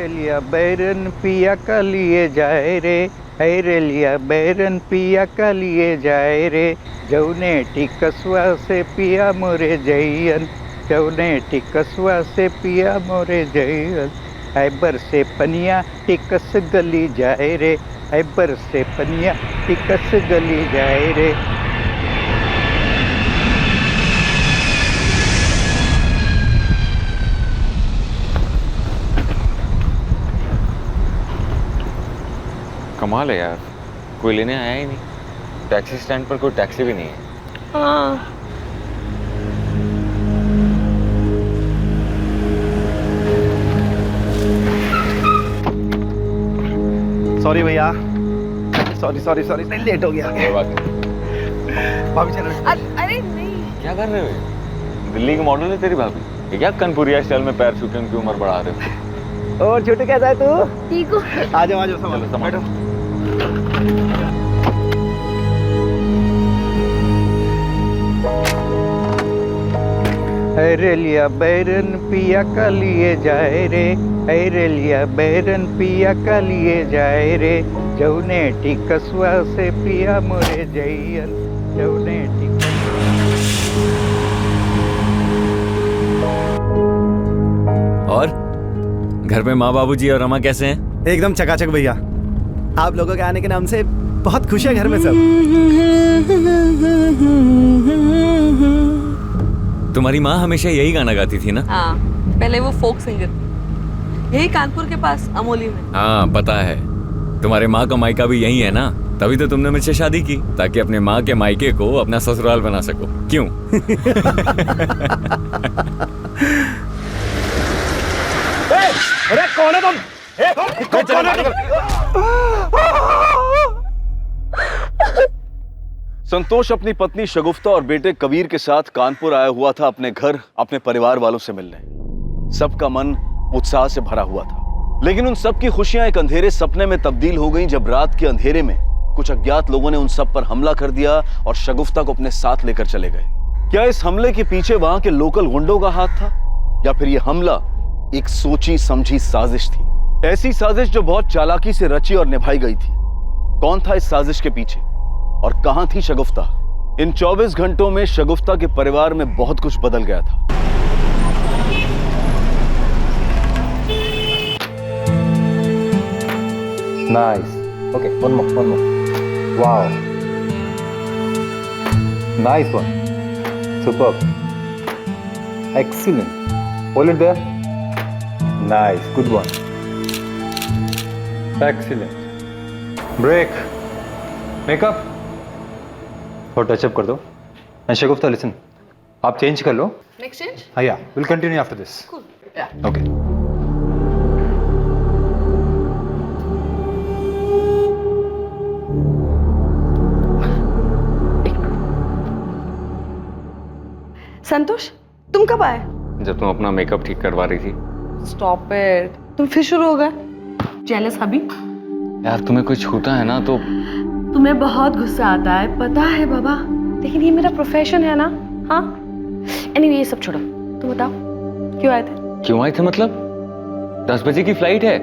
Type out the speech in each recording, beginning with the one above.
हैरेलिया बैरन पिया का लिए जाए रे, हैरेलिया बैरन पिया का लिए जाए रे, जौने टिकसवा से पिया मोरे जैयन, जौने टिकसवा से पिया मोरे जैयन, ऐबर से पनिया टिकस गली जाए रे, ऐबर से पनिया टिकस गली जाए रे। कमाल है यार, कोई लेने आया ही नहीं। टैक्सी स्टैंड पर कोई टैक्सी भी नहीं है। हाँ। सॉरी भैया, सॉरी सॉरी सॉरी, लेट हो गया। भाभी चलो। अरे नहीं, क्या कर रहे हो? दिल्ली की मॉडल है तेरी भाभी, ये क्या कनपुरिया स्टाइल में पैर छूके उनकी उम्र बढ़ा रहे हो? और छोटू कैसा है तू? ठीक हो? आ जाओ बैठो। हैरेलिया बैरन पिया का लिए जाए रे, हैरेलिया बैरन पिया का लिए जाए रे, जौने टिकसवा से पिया मोरे जैयन, जौने और घर में माँ बाबूजी और रमा कैसे हैं? एकदम चकाचक भैया, आप लोगों के आने के नाम से बहुत खुश है घर में सब। तुम्हारी माँ हमेशा यही गाना गाती थी ना? हाँ, पहले वो फोक सिंगर, यही कानपुर के पास अमोली में। हाँ पता है, तुम्हारे माँ का मायका भी यही है ना, तभी तो तुमने मुझसे शादी की, ताकि अपने माँ के मायके को अपना ससुराल बना सको। क्यों? अरे कौन है तुम? कौन है तुम? संतोष अपनी पत्नी शगुफ्ता और बेटे कबीर के साथ कानपुर आया हुआ था अपने घर, अपने परिवार वालों से मिलने। सबका मन उत्साह से भरा हुआ था, लेकिन उन सब की खुशियां एक अंधेरे सपने में तब्दील हो गईं जब रात के अंधेरे में कुछ अज्ञात लोगों ने उन सब पर हमला कर दिया और शगुफ्ता को अपने साथ लेकर चले गए। क्या इस हमले के पीछे वहां के लोकल गुंडों का हाथ था, या फिर यह हमला एक सोची समझी साजिश थी? ऐसी साजिश जो बहुत चालाकी से रची और निभाई गई थी। कौन था इस साजिश के पीछे और कहां थी शगुफ्ता? इन 24 घंटों में शगुफ्ता के परिवार में बहुत कुछ बदल गया था। Nice. Okay, one more. Wow. Nice one. Superb. Excellent. Hold it there. Nice. Good one. Excellent. Break. Makeup. थोड़ा टचअप कर दो। एंड शगुफ्ता लिसन, आप चेंज कर लो। Next change? हाँ yeah, will continue after this. Cool. Yeah. Okay. Santosh, तुम कब आए? जब तुम अपना मेकअप ठीक करवा रही थी। स्टॉप इट, तुम फिर शुरू हो गए। जेलस हबी? यार तुम्हें कोई छूता है ना तो तुम्हें बहुत गुस्सा आता है, पता है बाबा, लेकिन ये मेरा प्रोफेशन है ना। हाँ, एनीवे ये सब छोड़ो, तुम बताओ क्यों आए थे? क्यों आए थे मतलब? 10 बजे की फ्लाइट है।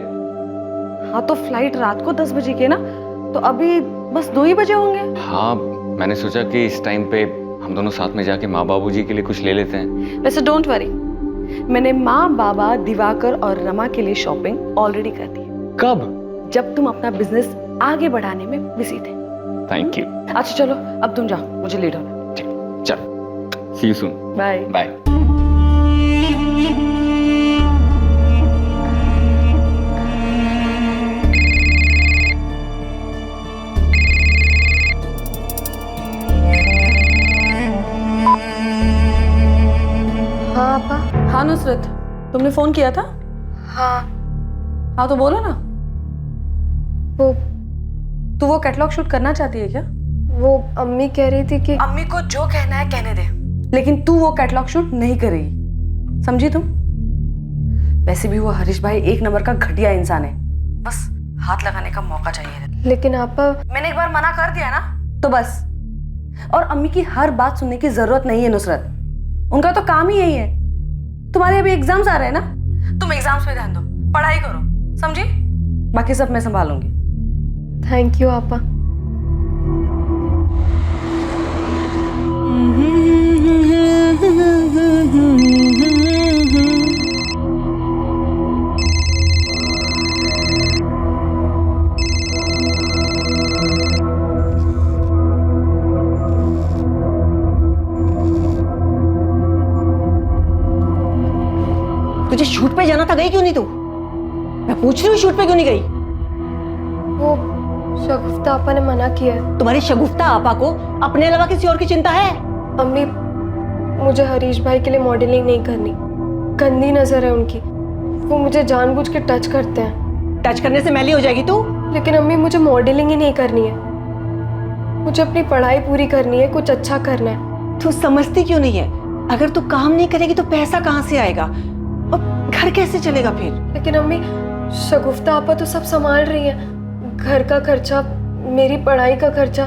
हाँ तो फ्लाइट रात को 10 बजे की है ना, तो अभी बस 2 ही बजे होंगे। हाँ, मैंने सोचा कि इस टाइम पे हम दोनों साथ में जाके माँ बाबूजी के लिए कुछ ले लेते हैं। वैसे डोंट वरी, मैंने माँ बाबा दिवाकर और रमा के लिए शॉपिंग ऑलरेडी कर दी। कब? जब तुम अपना बिजनेस आगे बढ़ाने में बिजी थे। Thank you. अच्छा चलो, अब तुम जाओ, मुझे लेट होना। चल, see you soon. Bye bye. हाँ पापा। हाँ नुसरत, तुमने फोन किया था? हाँ। हाँ तो बोलो ना। तू वो कैटलॉग शूट करना चाहती है क्या? वो अम्मी कह रही थी कि अम्मी को जो कहना है कहने दे, लेकिन तू वो कैटलॉग शूट नहीं करेगी, समझी तुम? वैसे भी वो हरीश भाई एक नंबर का घटिया इंसान है, बस हाथ लगाने का मौका चाहिए। लेकिन आपा, मैंने एक बार मना कर दिया ना तो बस। और अम्मी की हर बात सुनने की जरूरत नहीं है नुसरत, उनका तो काम ही यही है। तुम्हारे अभी एग्जाम्स आ रहे हैं ना, तुम एग्जाम्स पे ध्यान दो, पढ़ाई करो, समझी? बाकी सब मैं संभालूंगी। थैंक यू आपा। तुझे शूट पे जाना था, गई क्यों नहीं तू? मैं पूछ रही हूँ शूट पे क्यों नहीं गई? वो शगुफ्ता आपा ने मना किया है। तुम्हारी शगुफ्ता आपा को अपने अलावा किसी और की चिंता है? अम्मी, मुझे हरीश भाई के लिए मॉडलिंग नहीं करनी। गंदी नजर है उनकी। वो मुझे जानबूझ के टच करते हैं। टच करने से मैली हो जाएगी तू। लेकिन अम्मी, मुझे मॉडलिंग ही नहीं करनी है। मुझे अपनी पढ़ाई पूरी करनी है, कुछ अच्छा करना है। तू समझती क्यों नहीं है? अगर तू काम नहीं करेगी तो पैसा कहाँ से आएगा और घर कैसे चलेगा फिर? लेकिन अम्मी, शगुफ्ता आपा तो सब संभाल रही है। घर का खर्चा, मेरी पढ़ाई का खर्चा।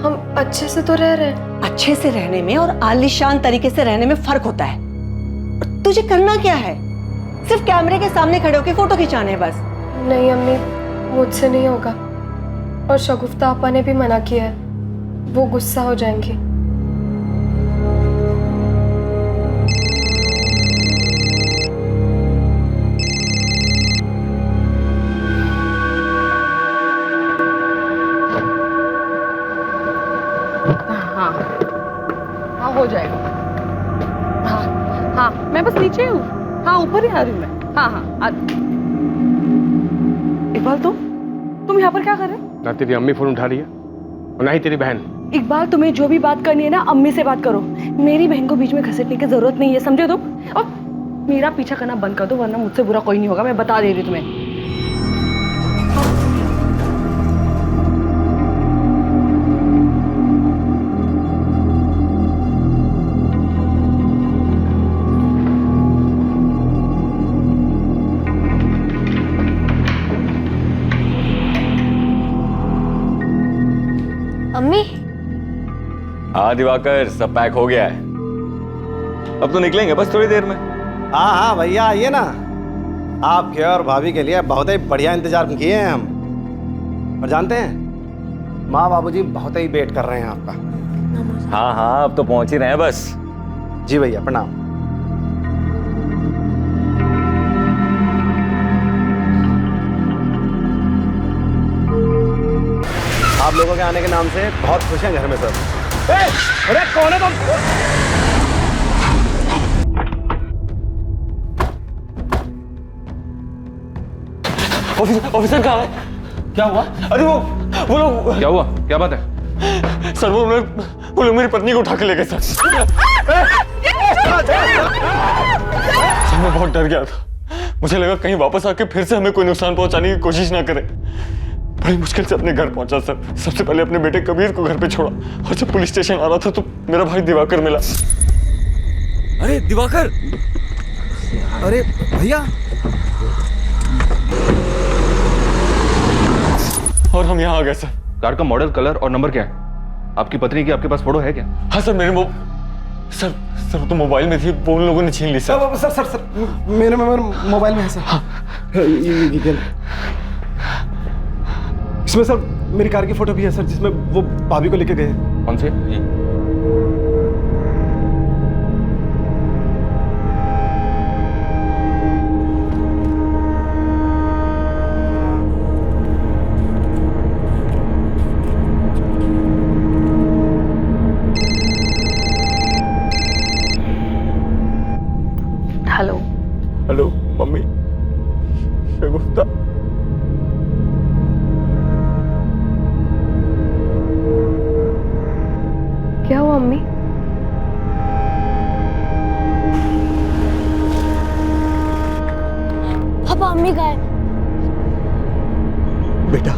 हम अच्छे से तो रह रहे हैं। अच्छे से रहने में और आलीशान तरीके से रहने में फर्क होता है। और तुझे करना क्या है? सिर्फ कैमरे के सामने खड़े होकर फोटो खिंचाने बस। नहीं अम्मी, मुझसे नहीं होगा। और शगुफ्ता आपा ने भी मना किया है। वो गुस्सा हो जाएंगी। हाँ हो जाएगा। हाँ हाँ, मैं बस नीचे हूँ। हाँ, ऊपर ही आ रही हूँ मैं। हाँ हाँ इकबाल, तुम यहाँ पर क्या कर रहे हो? ना तेरी अम्मी फोन उठा रही है और ना ही तेरी बहन। इकबाल, तुम्हें जो भी बात करनी है ना, अम्मी से बात करो। मेरी बहन को बीच में घसीटने की जरूरत नहीं है, समझे तुम? और मेरा पीछा करना बंद कर दो, वरना मुझसे बुरा कोई नहीं होगा, मैं बता दे रही तुम्हें। अम्मी, हाँ दिवाकर, सब पैक हो गया है। अब तो निकलेंगे बस थोड़ी देर में। हाँ हाँ भैया, आइए ना। आपके और भाभी के लिए बहुत ही बढ़िया इंतजार किए हैं हम। और जानते हैं, माँ बाबूजी बहुत ही वेट कर रहे हैं आपका। हाँ हाँ, अब तो पहुंच ही रहे हैं बस। जी भैया, प्रणाम। आप लोगों के आने के नाम से बहुत खुश हैं घर में सब। अरे कौन है तुम? ऑफिसर कहाँ है? क्या हुआ? अरे वो लोग। क्या हुआ? क्या बात है? सर वो लोग मेरी पत्नी को उठा के ले गए सर। सर मैं बहुत डर गया था। मुझे लगा कहीं वापस आके फिर से हमें कोई नुकसान पहुंचाने की कोशिश ना करे। बड़ी मुश्किल से अपने घर पहुंचा सर। सबसे पहले अपने बेटे कबीर को घर पे छोड़ा और जब पुलिस स्टेशन आ रहा था तो मेरा भाई दिवाकर मिला। अरे दिवाकर! अरे भैया, और हम यहाँ आ गए सर। कार का मॉडल, कलर और नंबर क्या है? आपकी पत्नी की आपके पास फोटो है क्या? हाँ सर, मेरे सर तो मोबाइल में थी, वो उन लोगों ने छीन ली सर। सर मेरे मोबाइल में है सर। हाँ। ये इसमें सर मेरी कार की फोटो भी है सर, जिसमें वो भाभी को लेके गए। कौन सी? हेलो। हेलो मम्मी, शगुफ्ता। क्या हुआ अम्मी? पापा, अम्मी गए। बेटा,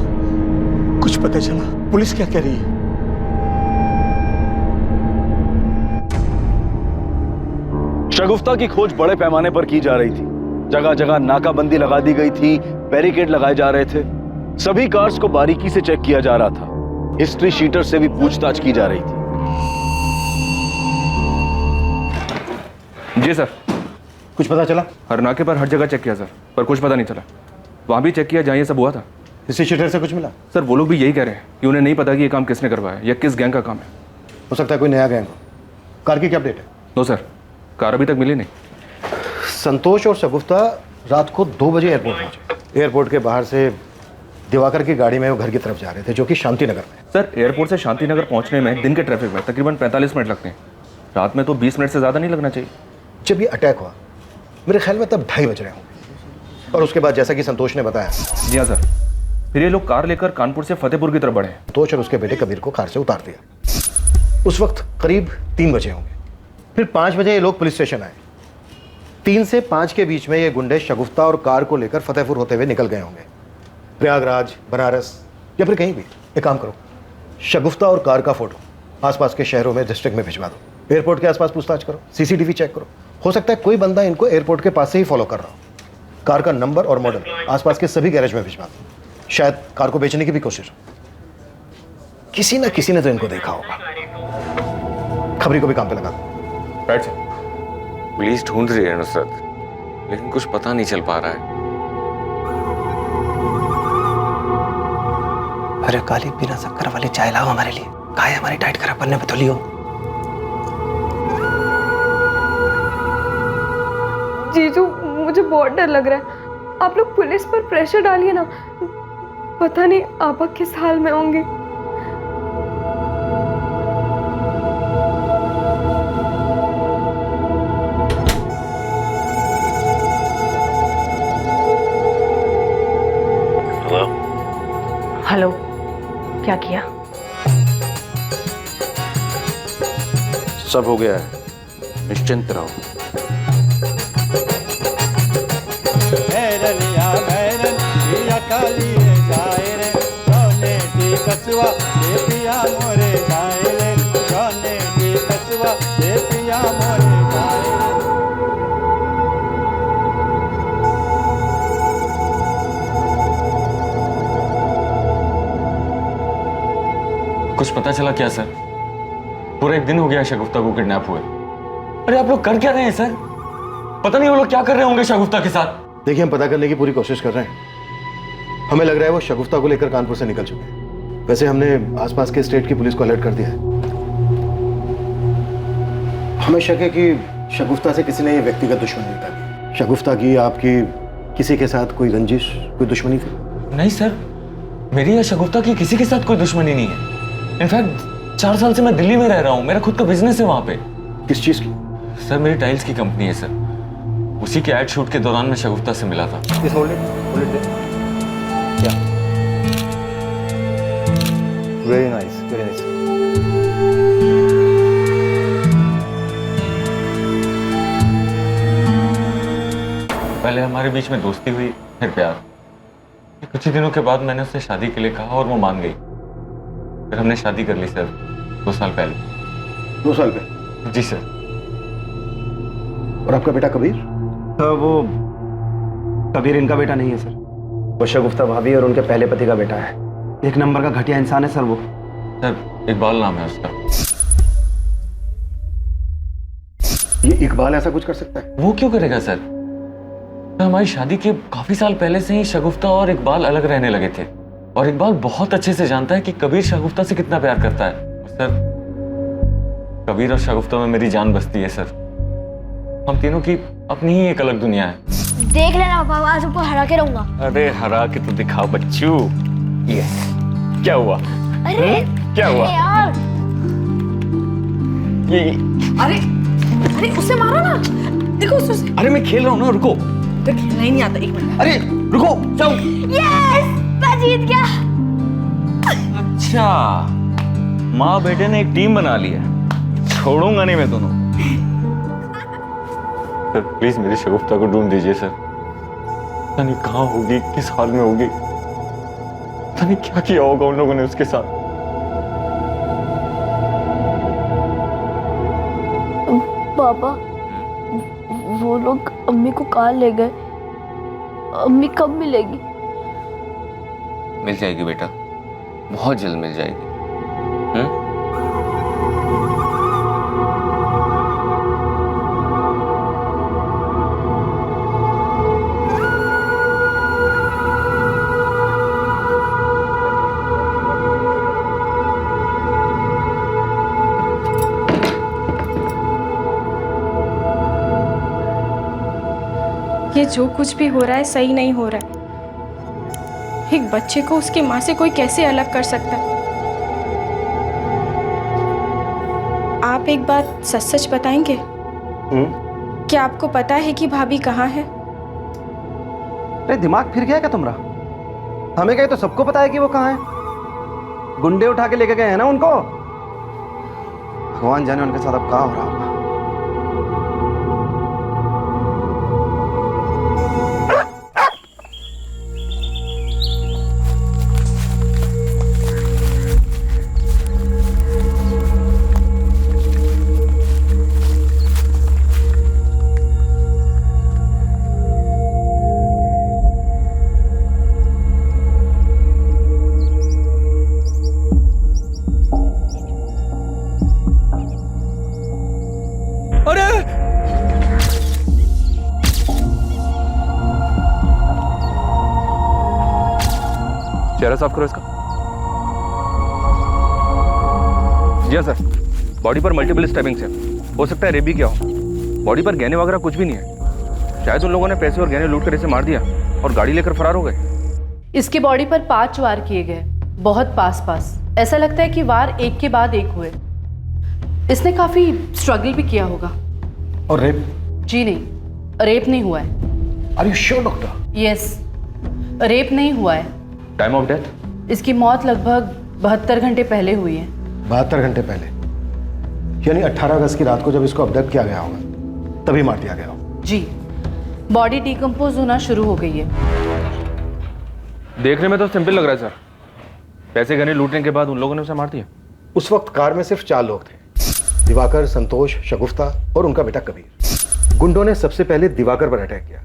कुछ पता चला? पुलिस क्या कह रही है? शगुफ्ता की खोज बड़े पैमाने पर की जा रही थी। जगह जगह नाकाबंदी लगा दी गई थी, बैरिकेड लगाए जा रहे थे। सभी कार्स को बारीकी से चेक किया जा रहा था। हिस्ट्री शीटर से भी पूछताछ की जा रही थी। जी सर। कुछ पता चला? हर नाके पर हर जगह चेक किया सर। पर कुछ पता नहीं चला। वहाँ भी चेक किया जहाँ ये सब हुआ था। किसी शटर से कुछ मिला? सर वो लोग भी यही कह रहे हैं कि उन्हें नहीं पता कि ये काम किसने करवाया या किस गैंग का काम है। हो सकता है कोई नया गैंग हो। कार की क्या अपडेट है? नो सर, कार अभी तक मिली नहीं। संतोष और शगुफ्ता रात को 2 बजे एयरपोर्ट पहुंचे। एयरपोर्ट के बाहर से दिवाकर की गाड़ी में वो घर की तरफ जा रहे थे, जो कि शांति नगर में। सर एयरपोर्ट से शांति नगर पहुँचने में दिन के ट्रैफिक में तकरीबन 45 मिनट लगते हैं। रात में तो 20 मिनट से ज़्यादा नहीं लगना चाहिए। जब ये अटैक हुआ मेरे ख्याल में तब 2:30 बज रहे होंगे। और उसके बाद जैसा कि संतोष ने बताया, जी हाँ सर, फिर ये लोग कार लेकर कानपुर से फतेहपुर की तरफ बढ़े। संतोष और उसके बेटे कबीर को कार से उतार दिया। उस वक्त करीब 3 बजे होंगे। फिर 5 बजे ये लोग पुलिस स्टेशन आए। 3 से 5 के बीच में ये गुंडे शगुफ्ता और कार को लेकर फतेहपुर होते हुए निकल गए होंगे, प्रयागराज, बनारस या फिर कहीं भी। एक काम करो, शगुफ्ता और कार का फोटो आसपास के शहरों में डिस्ट्रिक्ट में भिजवा दो। एयरपोर्ट के आसपास पूछताछ करो, सीसीटीवी चेक करो। हो सकता है कोई बंदा इनको एयरपोर्ट के पास से ही फॉलो कर रहा हो। कार का नंबर और मॉडल आसपास के सभी गैरेज में भिजवा दो। शायद कार को बेचने की भी कोशिश हो। किसी ना किसी ने तो इनको देखा होगा। खबरी को भी काम पे लगा दो। बैठ जा। पुलिस ढूंढ रही है नुसरत, लेकिन कुछ पता नहीं चल पा रहा है। अरे काली, बिना शक्कर वाली चाय लाओ हमारे लिए। कहा है हमारी डाइट खराब करने में तो लियो। जीजू मुझे बहुत डर लग रहा है। आप लोग पुलिस पर प्रेशर डालिए ना, पता नहीं आपा किस हाल में होंगे। हेलो, क्या किया? सब हो गया है, निश्चिंत रहो। कुछ पता चला क्या सर? पूरा 1 दिन हो गया शगुफ्ता को किडनैप हुए। अरे आप लोग कर क्या रहे हैं सर? पता नहीं वो लोग क्या कर रहे होंगे शगुफ्ता के साथ। देखिए, हम पता करने की पूरी कोशिश कर रहे हैं। हमें लग रहा है वो शगुफ्ता को लेकर कानपुर से निकल चुके हैं। वैसे हमने आसपास के स्टेट की पुलिस को अलर्ट कर दिया है। हमें शक है कि शगुफ्ता से किसी ने ये व्यक्तिगत दुश्मनी निकाली। शगुफ्ता की, आपकी किसी के साथ कोई रंजिश, कोई दुश्मनी थी? नहीं सर, मेरी या शगुफ्ता की किसी के साथ कोई दुश्मनी नहीं है। इनफैक्ट 4 साल से मैं दिल्ली में रह रहा हूँ। मेरा खुद का बिजनेस है वहाँ पे। किस चीज की? सर मेरी टाइल्स की कंपनी है सर। उसी के एड शूट के दौरान मैं शगुफ्ता से मिला था। Very nice, very nice. पहले हमारे बीच में दोस्ती हुई, फिर प्यार। कुछ ही दिनों के बाद मैंने उससे शादी के लिए कहा और वो मान गई। फिर हमने शादी कर ली सर 2 साल पहले। 2 साल पहले? जी सर। और आपका बेटा कबीर? वो कबीर इनका बेटा नहीं है सर। वो शगुफ्ता भाभी और उनके पहले पति का बेटा है। 1 नंबर का घटिया इंसान है सर वो। सर इकबाल नाम है उसका। ये इकबाल ऐसा कुछ कर सकता है? वो क्यों करेगा सर? तो हमारी शादी के काफी साल पहले से ही शगुफ्ता और इकबाल अलग रहने लगे थे। और इकबाल बहुत अच्छे से जानता है कि कबीर शगुफ्ता से कितना प्यार करता है। सर कबीर और शगुफ्ता में मेरी जान बसती है सर। हम तीनों की अपनी ही एक अलग दुनिया है। देख लेना बाबा, आज आपको हरा के रहूंगा। अरे हरा के तो दिखा बच्चू। ये क्या हुआ? अरे क्या हुआ? अरे यार, ये अरे अरे उसे मारो ना, देखो उसे। अरे मैं खेल रहा हूँ ना, रुको। तो खेलना ही नहीं आता। 1 मिनट। अरे रुको, जाओ। यस, मैं जीत गया। अच्छा, माँ बेटे ने एक टीम बना ली है। छोड़ूंगा नहीं मैं दोनों। सर प्लीज मेरी शगुफ्ता को ढूंढ दीजिए सर। पता नहीं कहाँ होगी, किस हाल में होगी। पता नहीं क्या किया होगा उन लोगों ने उसके साथ। पापा, वो लोग अम्मी को कहाँ ले गए? अम्मी कब मिलेगी? मिल जाएगी बेटा, बहुत जल्द मिल जाएगी। ये जो कुछ भी हो रहा है सही नहीं हो रहा है। एक बच्चे को उसकी माँ से कोई कैसे अलग कर सकता है? आप एक बात सच सच बताएंगे? क्या आपको पता है कि भाभी कहाँ है? अरे दिमाग फिर गया क्या तुम्हारा? हमें कहे तो सबको पता है कि वो कहाँ है। गुंडे उठा के लेके गए हैं ना उनको। भगवान जाने उनके साथ अब क्या हो रहा होगा। चेहरा साफ करो इसका। जी हाँ सर, बॉडी पर मल्टीपल स्टैबिंग्स है। हो सकता है रेप भी क्या हो। बॉडी पर गहने वगैरह कुछ भी नहीं है। शायद उन लोगों ने पैसे और गहने लूट कर इसे मार दिया और गाड़ी लेकर फरार हो गए। इसकी बॉडी पर 5 वार किए गए, बहुत पास पास। ऐसा लगता है कि वार एक के बाद एक हुए। इसने काफी स्ट्रगल भी किया होगा। और रेप? जी नहीं, रेप नहीं हुआ है। Are you sure doctor? Yes, rape नहीं हुआ है। Time of death? इसकी मौत लगभग 72 घंटे पहले हुई है। 72 घंटे पहले? यानी 18 अगस्त की रात को जब इसको अबडक्ट किया गया होगा तभी मार दिया गया होगा। जी, बॉडी डिकम्पोज होना शुरू हो गई है। देखने में तो सिंपल लग रहा है सर। पैसे गहने लूटने के बाद उन लोगों ने उसे मार दिया। उस वक्त कार में सिर्फ 4 लोग थे, दिवाकर, संतोष, शगुफ्ता और उनका बेटा कबीर। गुंडों ने सबसे पहले दिवाकर पर अटैक किया,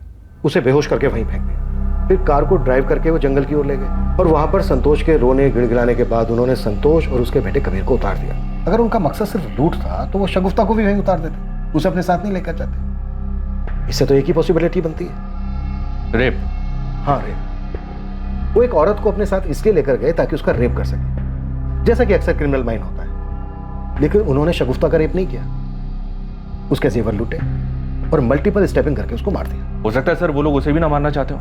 उसे बेहोश करके वहीं फेंक दिया। फिर कार को ड्राइव करके वो जंगल की ओर ले गए और वहां पर संतोष के रोने गिड़गिड़ाने के बाद उन्होंने संतोष और उसके बेटे कबीर को उतार दिया। अगर उनका मकसद सिर्फ लूट था तो वो शगुफ्ता को भी वहीं उतार देते, उसे अपने साथ नहीं लेकर जाते। इससे तो एक ही पॉसिबिलिटी बनती है, रेप। हाँ, रेप। वो एक औरत को अपने साथ इसलिए लेकर गए ताकि उसका रेप कर सके, जैसा कि अक्सर क्रिमिनल माइंड होता है। लेकिन उन्होंने शगुफ्ता का रेप नहीं किया, उसके जेवर लूटे और मल्टीपल स्टेपिंग करके उसको मार दिया। हो सकता है सर वो लोग उसे भी ना मारना चाहते हो,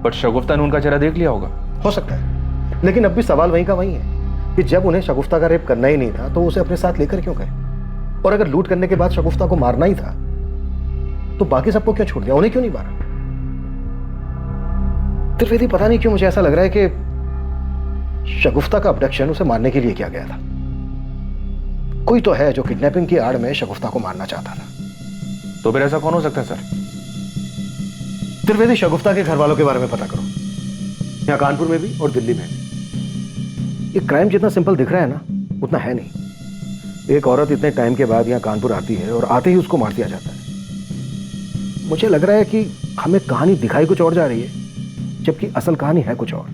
बट शगुफ्ता ने उनका चेहरा देख लिया होगा। हो सकता है, लेकिन अब भी सवाल वहीं का वहीं है कि जब उन्हें शगुफ्ता का रेप करना ही नहीं था तो उसे अपने साथ लेकर क्यों गए? और अगर लूट करने के बाद शगुफ्ता को मारना ही था तो बाकी सबको क्यों छोड़ दिया, उन्हें क्यों नहीं मारा? त्रिवेदी, पता नहीं क्यों मुझे ऐसा लग रहा है कि शगुफ्ता का अबडक्शन उसे मारने के लिए किया गया था। कोई तो है जो किडनैपिंग की आड़ में शगुफ्ता को मारना चाहता था। तो फिर ऐसा कौन हो सकता है सर? त्रिवेदी, शगुफ्ता के घर वालों के बारे में पता करो, यहाँ कानपुर में भी और दिल्ली में भी। ये क्राइम जितना सिंपल दिख रहा है ना, उतना है नहीं। एक औरत इतने टाइम के बाद यहाँ कानपुर आती है और आते ही उसको मार दिया जाता है। मुझे लग रहा है कि हमें कहानी दिखाई कुछ और जा रही है, जबकि असल कहानी है कुछ और।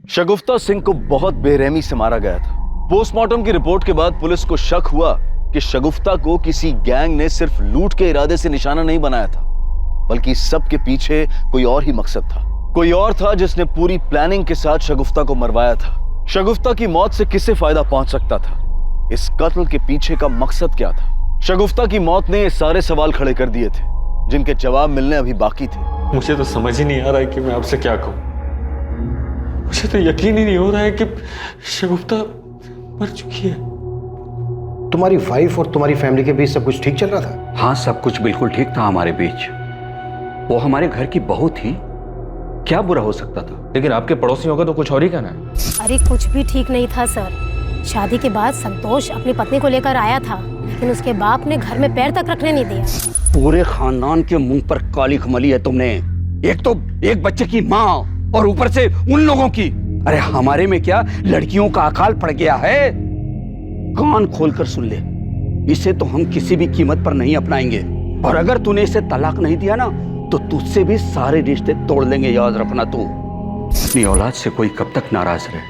शगुफ्ता सिंह को बहुत बेरहमी से मारा गया था। पोस्टमार्टम की रिपोर्ट के बाद पुलिस को शक हुआ कि शगुफ्ता को किसी गैंग ने सिर्फ लूट के इरादे से निशाना नहीं बनाया था, बल्कि सबके पीछे कोई और ही मकसद था। कोई और था जिसने पूरी प्लानिंग के साथ शगुफ्ता को मरवाया था। शगुफ्ता की मौत से किसे फायदा पहुंच सकता था? इस कत्ल के पीछे का मकसद क्या था? शगुफ्ता की मौत ने ये सारे सवाल खड़े कर दिए थे जिनके जवाब मिलने अभी बाकी थे। मुझे तो समझ ही नहीं आ रहा है कि मैं आपसे क्या कहूं। मुझे तो यकीन ही नहीं हो रहा है कि शगुफ्ता मर चुकी है। तुम्हारी वाइफ और तुम्हारी फैमिली के बीच सब कुछ ठीक चल रहा था? हाँ, सब कुछ बिल्कुल ठीक था हमारे बीच। वो हमारे घर की बहू थी, क्या बुरा हो सकता था? लेकिन आपके पड़ोसियों का तो कुछ और ही कहना है। अरे कुछ भी ठीक नहीं था सर। शादी के बाद संतोष अपनी पत्नी को लेकर आया था, लेकिन उसके बाप ने घर में पैर तक रखने नहीं दिया। पूरे खानदान के मुंह पर काली खमली है तुमने। एक तो एक बच्चे की माँ और ऊपर से उन लोगों की। अरे हमारे में क्या लड़कियों का अकाल पड़ गया है? कान खोलकर सुन ले, इसे तो हम किसी भी कीमत पर नहीं अपनाएंगे। और अगर तूने इसे तलाक नहीं दिया ना तो तुझसे भी सारे रिश्ते तोड़ लेंगे, याद रखना। तू अपनी औलाद से कोई कब तक नाराज रहे।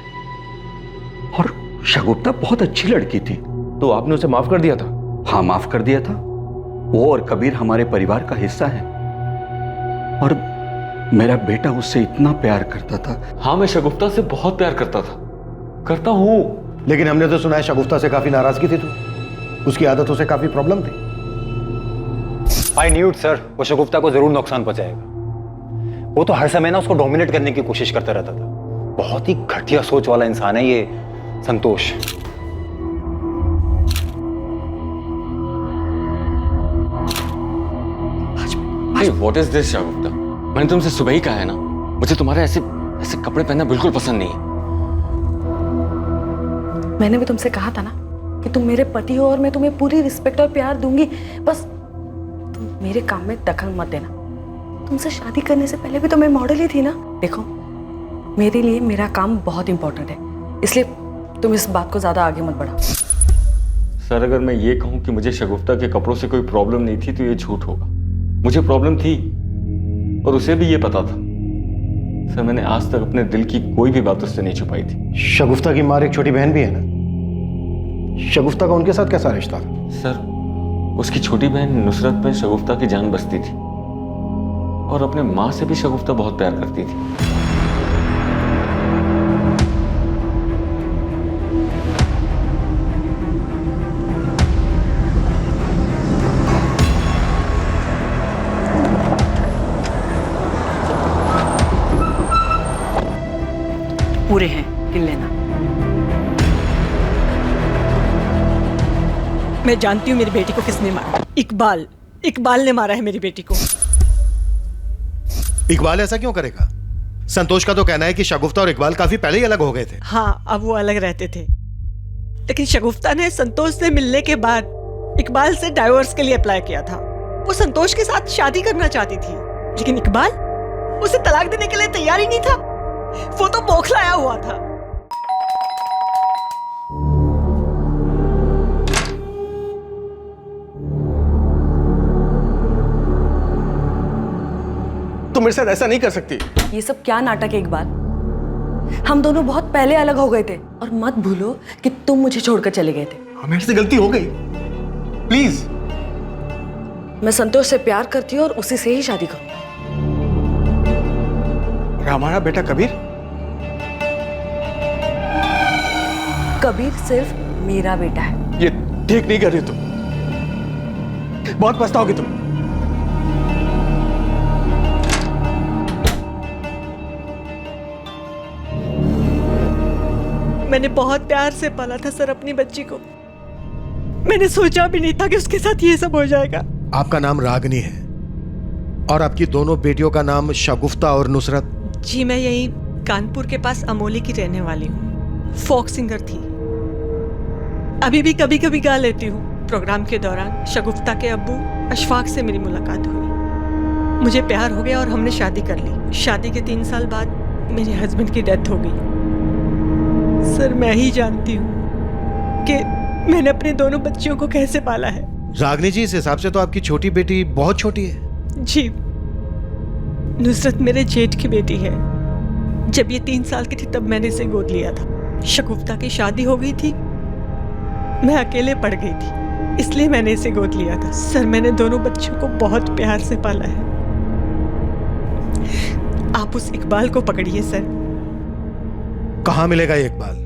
और शगुफ्ता बहुत अच्छी लड़की थी। तो आपने उसे माफ कर दिया था? हाँ, माफ कर दिया था। वो और कबीर हमारे परिवार का हिस्सा है और मेरा बेटा उससे इतना प्यार करता था। हाँ, मैं शगुफ्ता से बहुत प्यार करता था, करता हूँ। लेकिन हमने तो सुना है शगुफ्ता से काफी नाराजगी थी, तो उसकी आदतों से काफी प्रॉब्लम थी। आई न्यू इट सर, वो शगुफ्ता को जरूर नुकसान पहुंचाएगा। वो तो हर समय ना उसको डोमिनेट करने की कोशिश करता रहता था। बहुत ही घटिया सोच वाला इंसान है ये संतोष। व्हाट इज दिस शगुफ्ता? मैंने तुमसे सुबह ही कहा है ना, मुझे तुम्हारे ऐसे ऐसे कपड़े पहनना बिल्कुल पसंद नहीं है। मैंने भी तुमसे कहा था ना कि तुम मेरे पति हो और मैं तुम्हें पूरी रिस्पेक्ट और प्यार दूंगी, बस तुम मेरे काम में दखल मत देना। तुमसे शादी करने से पहले भी तो मैं मॉडल ही थी ना। देखो, मेरे लिए मेरा काम बहुत इंपॉर्टेंट है, इसलिए तुम इस बात को ज्यादा आगे मत बढ़ाओ। सर, अगर मैं ये कहूं कि मुझे शगुफ्ता के कपड़ों से कोई प्रॉब्लम नहीं थी तो ये झूठ होगा। मुझे प्रॉब्लम थी और उसे भी ये पता था। सर, मैंने आज तक अपने दिल की कोई भी बात उससे नहीं छुपाई थी। शगुफ्ता की माँ एक छोटी बहन भी है ना, शगुफ्ता का उनके साथ कैसा रिश्ता था? सर, उसकी छोटी बहन नुसरत में शगुफ्ता की जान बसती थी और अपने माँ से भी शगुफ्ता बहुत प्यार करती थी। पूरे हैं, गिन लेना। मैं जानती हूँ मेरी बेटी को किसने मारा। इकबाल, इकबाल ने मारा है मेरी बेटी को। इकबाल ऐसा क्यों करेगा? संतोष का तो कहना है कि शगुफ्ता और इकबाल काफी पहले ही अलग हो गए थे। हाँ, अब वो अलग रहते थे, लेकिन शगुफ्ता ने संतोष से मिलने के बाद इकबाल से डाइवोर्स के लिए अप्लाई किया था। वो संतोष के साथ शादी करना चाहती थी, लेकिन इकबाल उसे तलाक देने के लिए तैयार ही नहीं था। वो तो बौखलाया हुआ था। तुम मेरे साथ ऐसा नहीं कर सकती। ये सब क्या नाटक है इकबाल? हम दोनों बहुत पहले अलग हो गए थे और मत भूलो कि तुम मुझे छोड़कर चले गए थे। मेरे से गलती हो गई, प्लीज। मैं संतोष से प्यार करती हूँ और उसी से ही शादी करूँ। हमारा बेटा कबीर? कबीर सिर्फ मेरा बेटा है। ये ठीक नहीं कर रही तुम, बहुत पछताओगी तुम। मैंने बहुत प्यार से पाला था सर अपनी बच्ची को। मैंने सोचा भी नहीं था कि उसके साथ ये सब हो जाएगा। आपका नाम रागनी है और आपकी दोनों बेटियों का नाम शगुफ्ता और नुसरत। जी, मैं यही कानपुर के पास अमोली की रहने वाली हूँ। फोक सिंगर थी, अभी भी कभी कभी गा लेती हूँ। प्रोग्राम के दौरान शगुफ्ता के अब्बू अशफाक से मेरी मुलाकात हुई। मुझे प्यार हो गया और हमने शादी कर ली। शादी के 3 साल बाद मेरे हस्बैंड की डेथ हो गई। सर, मैं ही जानती हूँ कि मैंने अपने दोनों बच्चियों को कैसे पाला है। रागनी जी, इस हिसाब से तो आपकी छोटी बेटी बहुत छोटी है। जी, नुसरत मेरे जेठ की बेटी है। जब ये 3 साल की थी तब मैंने इसे गोद लिया था। शगुफ्ता की शादी हो गई थी, मैं अकेले पड़ गई थी, इसलिए मैंने इसे गोद लिया था। सर, मैंने दोनों बच्चों को बहुत प्यार से पाला है। आप उस इकबाल को पकड़िए सर। कहाँ मिलेगा ये इकबाल?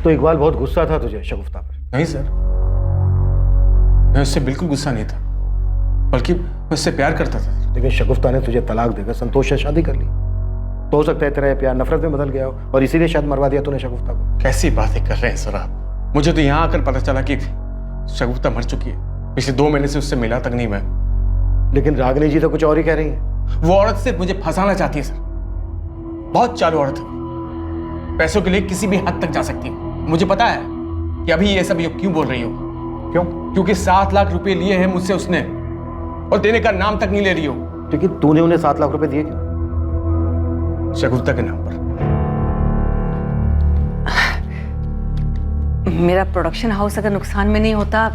तो इकबाल बहुत गुस्सा था तुझे शगुफ्ता पर? नहीं सर, मैं उससे बिल्कुल गुस्सा नहीं था, बल्कि मैं उससे प्यार करता था। लेकिन शगुफ्ता ने तुझे तलाक देकर संतोष से शादी कर ली, तो हो सकता है तेरा ये प्यार नफरत में बदल गया हो और इसीलिए शायद मरवा दिया तूने शगुफ्ता को। कैसी बातें कर रहे हैं सर आप? मुझे तो यहाँ आकर पता चला कि शगुफ्ता मर चुकी है। पिछले 2 महीने से उससे मिला तक नहीं मैं। लेकिन रागनी जी तो कुछ और ही कह रही है। वो औरत सिर्फ मुझे फंसाना चाहती है सर, बहुत चालू औरत है। पैसों के लिए किसी भी हद तक जा सकती है। मुझे पता है कि अभी ये सब क्यों बोल रही हो। क्यों? क्योंकि 7 लाख रुपए लिए हैं मुझसे उसने और देने का नाम तक नहीं ले रही हो। लेकिन तूने उन्हें 7 लाख रुपए दिए क्यों? शगुफ्ता के नाम पर। मेरा प्रोडक्शन हाउस अगर नुकसान में नहीं होता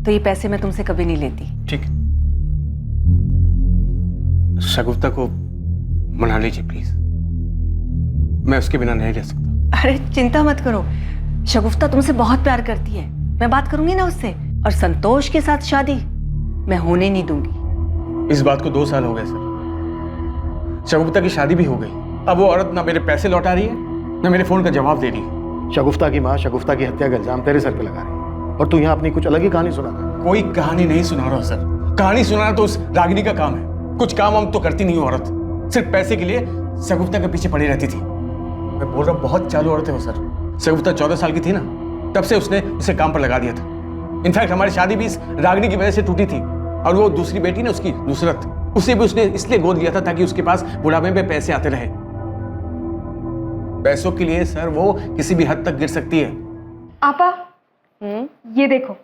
तो ये पैसे मैं तुमसे कभी नहीं लेती। ठीक, शगुफ्ता को मना लीजिए प्लीज, मैं उसके बिना नहीं रह सकता। अरे चिंता मत करो, शगुफ्ता तुमसे बहुत प्यार करती है। मैं बात करूंगी ना उससे, और संतोष के साथ शादी मैं होने नहीं दूंगी। इस बात को 2 साल हो गए सर। शगुफ्ता की शादी भी हो गई, अब वो औरत ना मेरे पैसे लौटा रही है न मेरे फोन का जवाब दे रही। शगुफ्ता की माँ शगुफ्ता की हत्या का इल्जाम तेरे सर पे लगा रही है और तू यहाँ अपनी कुछ अलग ही कहानी सुना रहा है। कोई कहानी नहीं सुना रहा सर, कहानी सुनाना तो उस रागिनी का काम है। कुछ काम हम तो करती नहीं औरत, सिर्फ पैसे के लिए शगुफ्ता के पीछे पड़ी रहती थी। मैं बोल रहा हूँ बहुत चालू औरत है वो सर। शगुफ्ता 14 साल की थी ना, तब से उसने उसे काम पर लगा दिया था। इनफैक्ट हमारी शादी भी इस रागिनी की वजह से टूटी थी। और वो दूसरी बेटी ना उसकी, नुसरत, उसे भी उसने इसलिए गोद लिया था ताकि उसके पास बुढ़ापे में पैसे आते रहे। पैसों के लिए सर वो किसी भी हद तक गिर सकती है। आपा ये देखो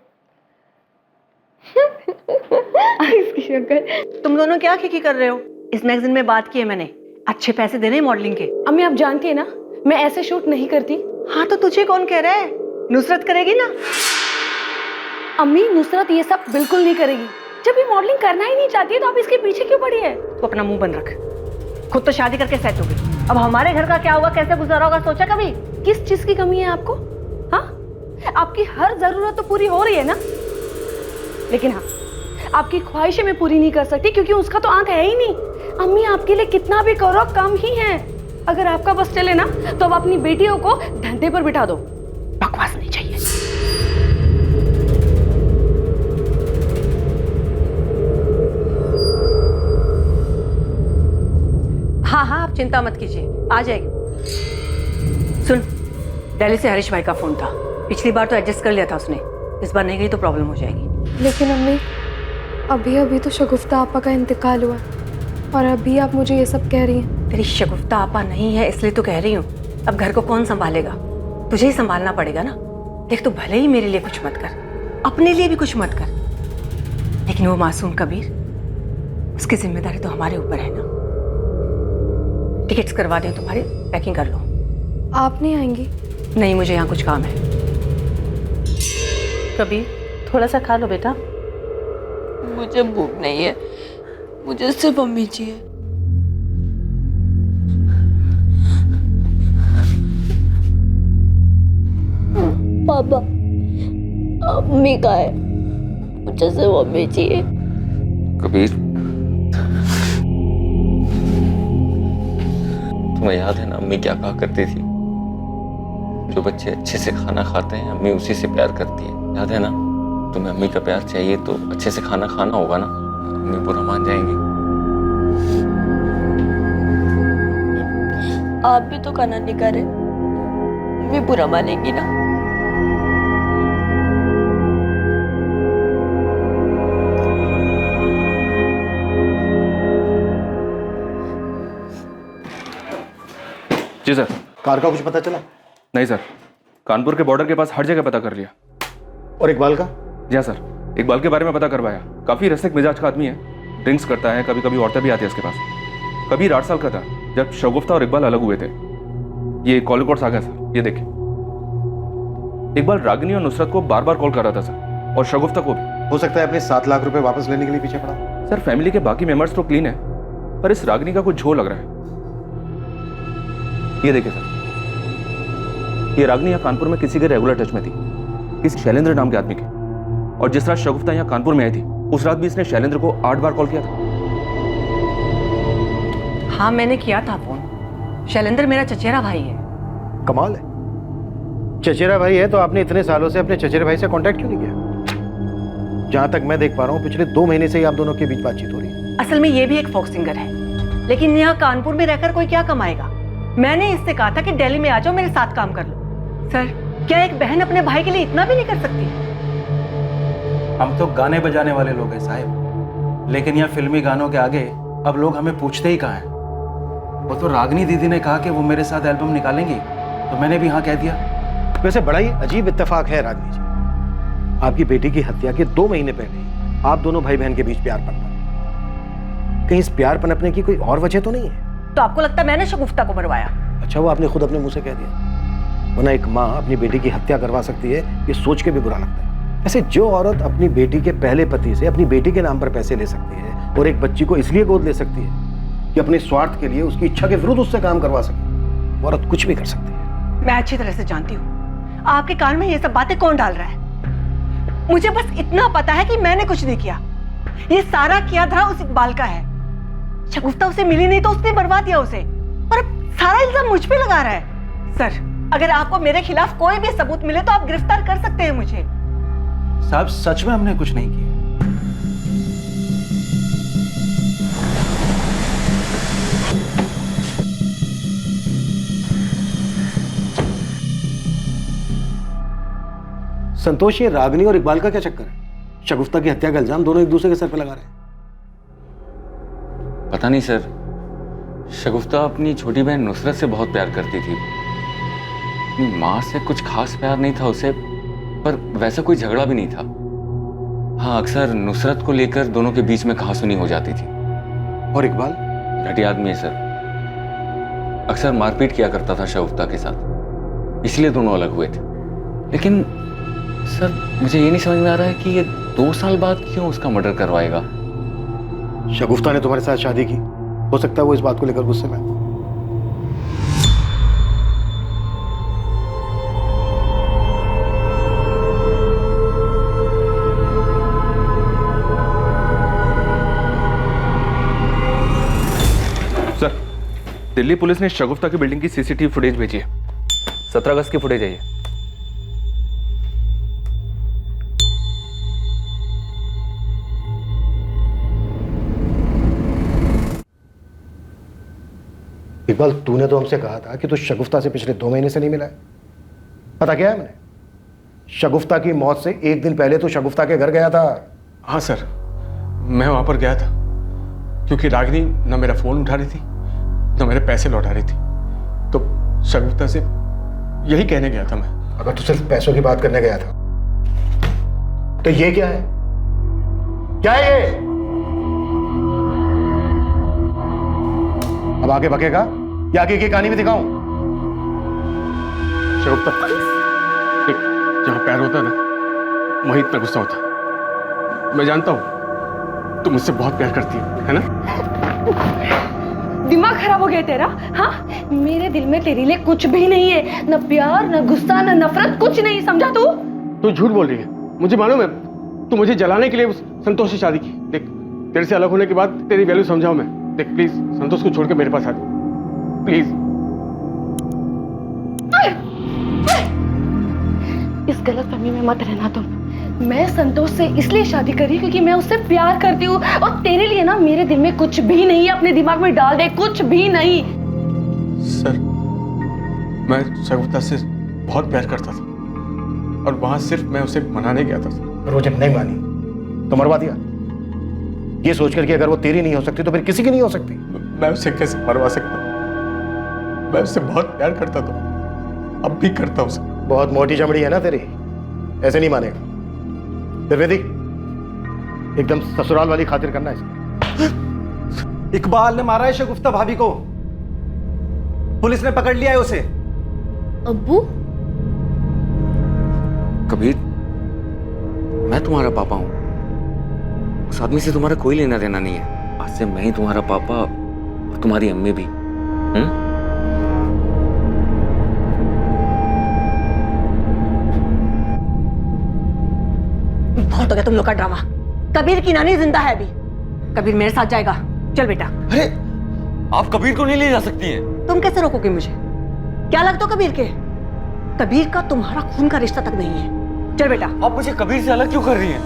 इसकी शक्ल। तुम दोनों क्या खिकी कर रहे हो? इस मैगजीन में बात की है मैंने, अच्छे पैसे देने मॉडलिंग के। अम्मी आप जानती है ना मैं ऐसे शूट नहीं करती। हाँ तो तुझे कौन कह रहा है? नुसरत करेगी ना। अम्मी नुसरत ये सब बिल्कुल नहीं करेगी। जब ये मॉडलिंग करना ही नहीं चाहती है तो आप इसके पीछे क्यों पड़ी है? तू अपना मुंह बंद रख। खुद तो शादी करके सेट हो गई, अब हमारे घर का क्या होगा, कैसे गुजारा होगा, सोचा कभी? किस चीज की कमी है आपको? हाँ, आपकी हर जरूरत तो पूरी हो रही है ना। लेकिन हाँ, आपकी ख्वाहिशें मैं पूरी नहीं कर सकती क्योंकि उसका तो आंख है ही नहीं। अम्मी आपके लिए कितना भी करो कम ही है। अगर आपका बस चले ना तो अब अपनी बेटियों को धंधे पर बिठा दो। बकवास नहीं चाहिए। हाँ हाँ आप चिंता मत कीजिए, आ जाएगी। सुन, दिल्ली से हरीश भाई का फोन था। पिछली बार तो एडजस्ट कर लिया था उसने, इस बार नहीं गई तो प्रॉब्लम हो जाएगी। लेकिन अम्मी अभी अभी तो शगुफ्ता आपा का इंतकाल हुआ और अभी आप मुझे ये सब कह रही हैं। तेरी शगुफ्ता आपा नहीं है इसलिए तो कह रही हूँ। अब घर को कौन संभालेगा? तुझे ही संभालना पड़ेगा ना। देख तू भले ही मेरे लिए कुछ मत कर, अपने लिए भी कुछ मत कर, लेकिन वो मासूम कबीर, उसकी जिम्मेदारी तो हमारे ऊपर है ना। टिकट्स करवा दें तुम्हारी, पैकिंग कर लो। आप नहीं आएंगी? नहीं, मुझे यहाँ कुछ काम है। कबीर थोड़ा सा खा लो बेटा। मुझे भूख नहीं है, मुझे सिर्फ अम्मी चाहिए। पापा अम्मी का है, मुझे सिर्फ अम्मी चाहिए। कबीर, तुम्हें याद है ना अम्मी क्या कहा करती थी? जो बच्चे अच्छे से खाना खाते हैं अम्मी उसी से प्यार करती है, याद है ना? तुम्हें अम्मी का प्यार चाहिए तो अच्छे से खाना खाना होगा ना, अम्मी बुरा मान जाएंगी। आप भी तो खाना नहीं खा रहे, अम्मी बुरा मानेगी ना। जी सर। कार का कुछ पता चला? नहीं सर, कानपुर के बॉर्डर के पास हर जगह पता कर लिया। और इकबाल का? जी हाँ सर, इकबाल के बारे में पता करवाया। काफी रसिक मिजाज का आदमी है, ड्रिंक्स करता है, कभी कभी औरतें भी आती है उसके पास। कबीर 8 साल का था जब शगुफ्ता और इकबाल अलग हुए थे। ये कॉल रिकॉर्ड्स आ गया सर, ये देखिए। इकबाल रागिनी और नुसरत को बार बार कॉल कर रहा था सर, और शगुफ्ता को भी। हो सकता है अपने 7 लाख रुपए वापस लेने के लिए पीछे पड़ा। सर फैमिली के बाकी मेंबर्स तो क्लीन है, पर इस रागिनी का कुछ झोल लग रहा है। ये देखिए सर, ये रागिनी यहाँ कानपुर में किसी के रेगुलर टच में थी, किसी शैलेंद्र नाम के आदमी के। और जिस रात शगुफ्ता यहाँ कानपुर में आई थी उस रात भी इसने शैलेंद्र को 8 बार कॉल किया था। हाँ मैंने किया था फोन। शैलेंद्र मेरा चचेरा भाई है। कमाल है, चचेरा भाई है तो आपने इतने सालों से अपने चचेरे भाई से कांटेक्ट क्यों नहीं किया? जहां तक मैं देख पा रहा हूँ पिछले 2 महीने से ही आप दोनों के बीच बातचीत हो रही है। असल में ये भी एक फोक सिंगर है, लेकिन यहाँ कानपुर में रहकर कोई क्या कमाएगा। मैंने इससे कहा था कि दिल्ली में आ जाओ, मेरे साथ काम कर लो। सर क्या एक बहन अपने भाई के लिए इतना भी नहीं कर सकती? हम तो गाने बजाने वाले लोग हैं साहब, लेकिन यहाँ फिल्मी गानों के आगे अब लोग हमें पूछते ही कहाँ हैं। वो तो रागिनी दीदी ने कहा कि वो मेरे साथ एल्बम निकालेंगी, तो मैंने भी हाँ कह दिया। वैसे बड़ा ही अजीब इत्तेफाक है रागिनी जी, आपकी बेटी की हत्या के 2 महीने पहले आप दोनों भाई बहन के बीच प्यार पनपा। कहीं इस प्यार पनपने की कोई और वजह तो नहीं है? तो आपको लगता है मैंने शगुफ्ता को मरवाया? अच्छा, वो आपने खुद अपने मुंह से कह दिया। वरना एक माँ अपनी बेटी की हत्या करवा सकती है, ये सोच के भी बुरा लगता है। ऐसे जो औरत अपनी बेटी के पहले पति से अपनी बेटी के नाम पर पैसे ले सकती है और एक बच्ची को इसलिए गोद ले सकती है कि अपने स्वार्थ के लिए उसकी इच्छा के विरुद्ध उससे काम करवा सके, औरत कुछ भी कर सकती है। मैं अच्छी तरह से जानती हूँ आपके कान में ये सब बातें कौन डाल रहा है। मुझे बस इतना पता है कि मैंने कुछ नहीं किया, ये सारा किया धरा उस इकबाल का है। शगुफ्ता उसे मिली नहीं तो उसने बर्बाद दिया उसे, और अब सारा इल्जाम मुझ पे लगा रहा है। सर, अगर आपको मेरे खिलाफ कोई भी सबूत मिले तो आप गिरफ्तार कर सकते हैं मुझे। साहब सच में हमने कुछ नहीं किया। संतोष, ये रागनी और इकबाल का क्या चक्कर है? शगुफ्ता की हत्या का इल्जाम दोनों एक दूसरे के सर पे लगा रहे हैं। पता नहीं सर, शगुफ्ता अपनी छोटी बहन नुसरत से बहुत प्यार करती थी। अपनी माँ से कुछ खास प्यार नहीं था उसे, पर वैसा कोई झगड़ा भी नहीं था। हाँ, अक्सर नुसरत को लेकर दोनों के बीच में कहासुनी हो जाती थी। और इकबाल? घटिया आदमी है सर, अक्सर मारपीट किया करता था शगुफ्ता के साथ, इसलिए दोनों अलग हुए थे। लेकिन सर, मुझे ये नहीं समझ में आ रहा है कि ये 2 साल बाद क्यों उसका मर्डर करवाएगा। शगुफ्ता ने तुम्हारे साथ शादी की, हो सकता है वो इस बात को लेकर गुस्से में। सर, दिल्ली पुलिस ने शगुफ्ता की बिल्डिंग की सीसीटीवी फुटेज भेजी है। 17 अगस्त की फुटेज है ये। इकबाल, तूने तो हमसे कहा था कि तू शगुफ्ता से पिछले 2 महीने से नहीं मिला है। पता क्या है हमने? शगुफ्ता की मौत से 1 दिन पहले तो शगुफ्ता के घर गया था। हाँ सर, मैं वहां पर गया था क्योंकि रागिनी ना मेरा फोन उठा रही थी ना मेरे पैसे लौटा रही थी, तो शगुफ्ता से यही कहने गया था मैं। अगर तू सिर्फ पैसों की बात करने गया था तो ये क्या है? क्या है ये? अब आगे बकेगा या आगे की कहानी भी दिखाऊं? शगुफ्ता, देख, जहां प्यार होता है ना, वहीं इतना गुस्सा होता है। मैं जानता हूं तुम मुझसे बहुत प्यार करती है ना? दिमाग खराब हो गया तेरा? हाँ, मेरे दिल में तेरे लिए कुछ भी नहीं है, न प्यार न गुस्सा न नफरत, कुछ नहीं, समझा तू? तू झूठ बोल रही है, मुझे मालूम है। तू मुझे जलाने के लिए उस संतोष से शादी की। देख, तेरे से अलग होने के बाद तेरी वैल्यू समझाऊं मैं। देख प्लीज, संतोष को छोड़ के मेरे पास आ जा प्लीज। इस गलतफहमी में मत रहना तुम। मैं संतोष से इसलिए शादी करी क्योंकि मैं उससे प्यार करती हूँ, और तेरे लिए ना मेरे दिल में कुछ भी नहीं है। अपने दिमाग में डाल दे, कुछ भी नहीं। सर, मैं शगुफ्ता से बहुत प्यार करता था और वहां सिर्फ मैं उसे मनाने गया था। और वो जब नहीं मानी तो मरवा दिया, ये सोचकर कि अगर वो तेरी नहीं हो सकती तो फिर किसी की नहीं हो सकती। मैं उसे कैसे मरवा सकता? मैं उससे बहुत प्यार करता था, अब भी करता हूं। बहुत मोटी चमड़ी है ना तेरी, ऐसे नहीं मानेगा। द्विवेदी, एकदम ससुराल वाली खातिर करना है। इकबाल ने मारा है शगुफ्ता भाभी को, पुलिस ने पकड़ लिया है उसे। अब्बू? कबीर, मैं तुम्हारा पापा हूं, उस आदमी से तुम्हारा कोई लेना देना नहीं है। आज से मैं ही तुम्हारा पापा और तुम्हारी अम्मी भी। बहुत हो गया तुम लोग का ड्रामा। कबीर की नानी जिंदा है अभी। कबीर मेरे साथ जाएगा। चल बेटा। अरे, आप कबीर को नहीं ले जा सकती हैं। तुम कैसे रोकोगे मुझे? क्या लगता हो कबीर के? कबीर का तुम्हारा खून का रिश्ता तक नहीं है। चल बेटा। आप मुझे कबीर से अलग क्यों कर रही हैं?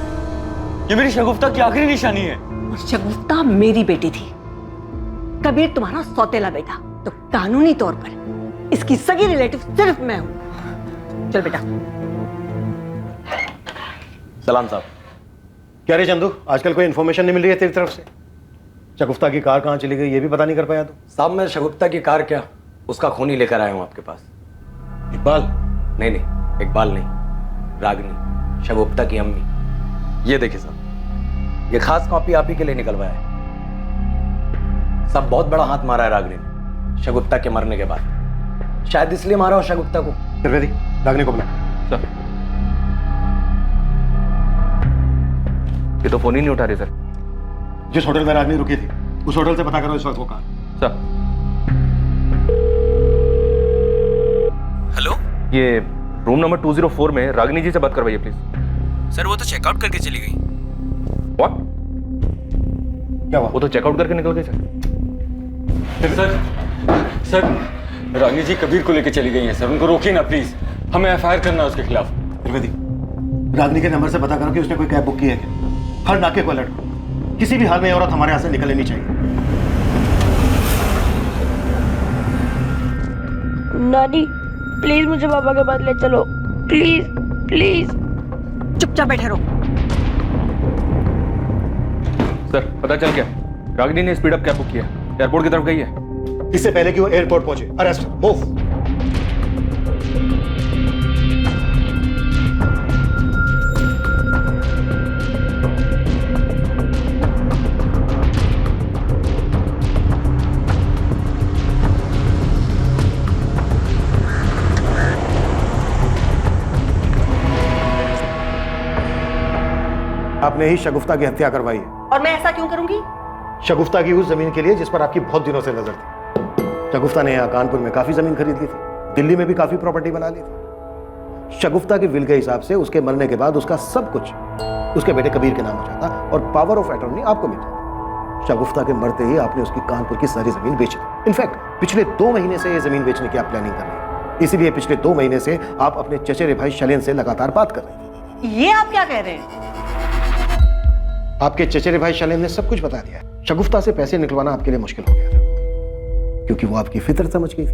ये मेरी शगुफ्ता की आखिरी निशानी है। शगुफ्ता मेरी बेटी थी, कबीर तुम्हारा सौतेला बेटा, तो कानूनी तौर पर इसकी सगी रिलेटिव सिर्फ मैं हूं। चल बेटा। सलाम साहब। क्या रे चंदू, आजकल कोई इन्फॉर्मेशन नहीं मिल रही है तेरी तरफ से? शगुफ्ता की कार कहाँ चली गई ये भी पता नहीं कर पाया तू? साहब, मैं शगुफ्ता की कार क्या, उसका खून ही लेकर आया हूं आपके पास। इकबाल? नहीं, इकबाल नहीं, रागिनी, शगुफ्ता की अम्मी। ये देखिए साहब, ये खास कॉपी आप ही के लिए निकलवाया है। सब बहुत बड़ा हाथ मारा है रागिनी ने शगुफ्ता के मरने के बाद, शायद इसलिए मारा हो शगुफ्ता को। त्रिवेदी, रागिनी को बुला। ये तो फोन ही नहीं उठा रही सर। जिस होटल में रागिनी रुकी थी उस होटल से पता करो इस वक्त वो कहाँ। सर, हेलो, ये रूम नंबर 204 में रागिनी जी से बात करवाइए प्लीज। सर वो तो चेकआउट करके चली गई। व्हाट? क्या हुआ? वो तो चेकआउट करके निकल गई सर। सर, रानी जी कबीर को लेके चली गई हैं सर, उनको रोकिए ना प्लीज, हमें एफआईआर करना है उसके खिलाफ। त्रिवेदी, रागनी के नंबर से पता करो कि उसने कोई कैब बुक की है क्या। हर नाके को अलर्ट करो, किसी भी हाल में ये औरत हमारे यहाँ से निकल लेनी चाहिए। नानी प्लीज मुझे पापा के पास ले चलो, प्लीज प्लीज। चुपचाप बैठे रहो। सर पता चल गया, रागिनी ने स्पीड अप कैब बुक किया, एयरपोर्ट की तरफ गई है। इससे पहले कि वो एयरपोर्ट पहुंचे, अरेस्ट, मूव। आपने ही शगुफ्ता की हत्या करवाई है। और मैं ऐसा क्यों करूंगी? शगुफ्ता की उस जमीन के लिए जिस पर आपकी बहुत दिनों से नजर थी। शगुफ्ता ने यहाँ कानपुर में काफी जमीन खरीद ली थी, दिल्ली में भी काफी प्रॉपर्टी बना ली थी। शगुफ्ता के विल के हिसाब से उसके मरने के बाद उसका सब कुछ उसके बेटे कबीर के नाम हो जाता और पावर ऑफ अटॉर्नी आपको मिल जाता। शगुफ्ता के मरते ही आपने उसकी कानपुर की सारी जमीन बेची। इनफैक्ट पिछले 2 महीने से यह जमीन बेचने की आप प्लानिंग कर रहे हैं, इसीलिए पिछले 2 महीने से आप अपने चचेरे भाई शैलेन से लगातार बात कर रहे हैं। ये आप क्या कह रहे हैं? आपके चचेरे भाई शैलेन ने सब कुछ बता दिया। शगुफ्ता से पैसे निकलवाना आपके लिए मुश्किल हो गया था, क्योंकि वो आपकी फितरत समझ गई थी।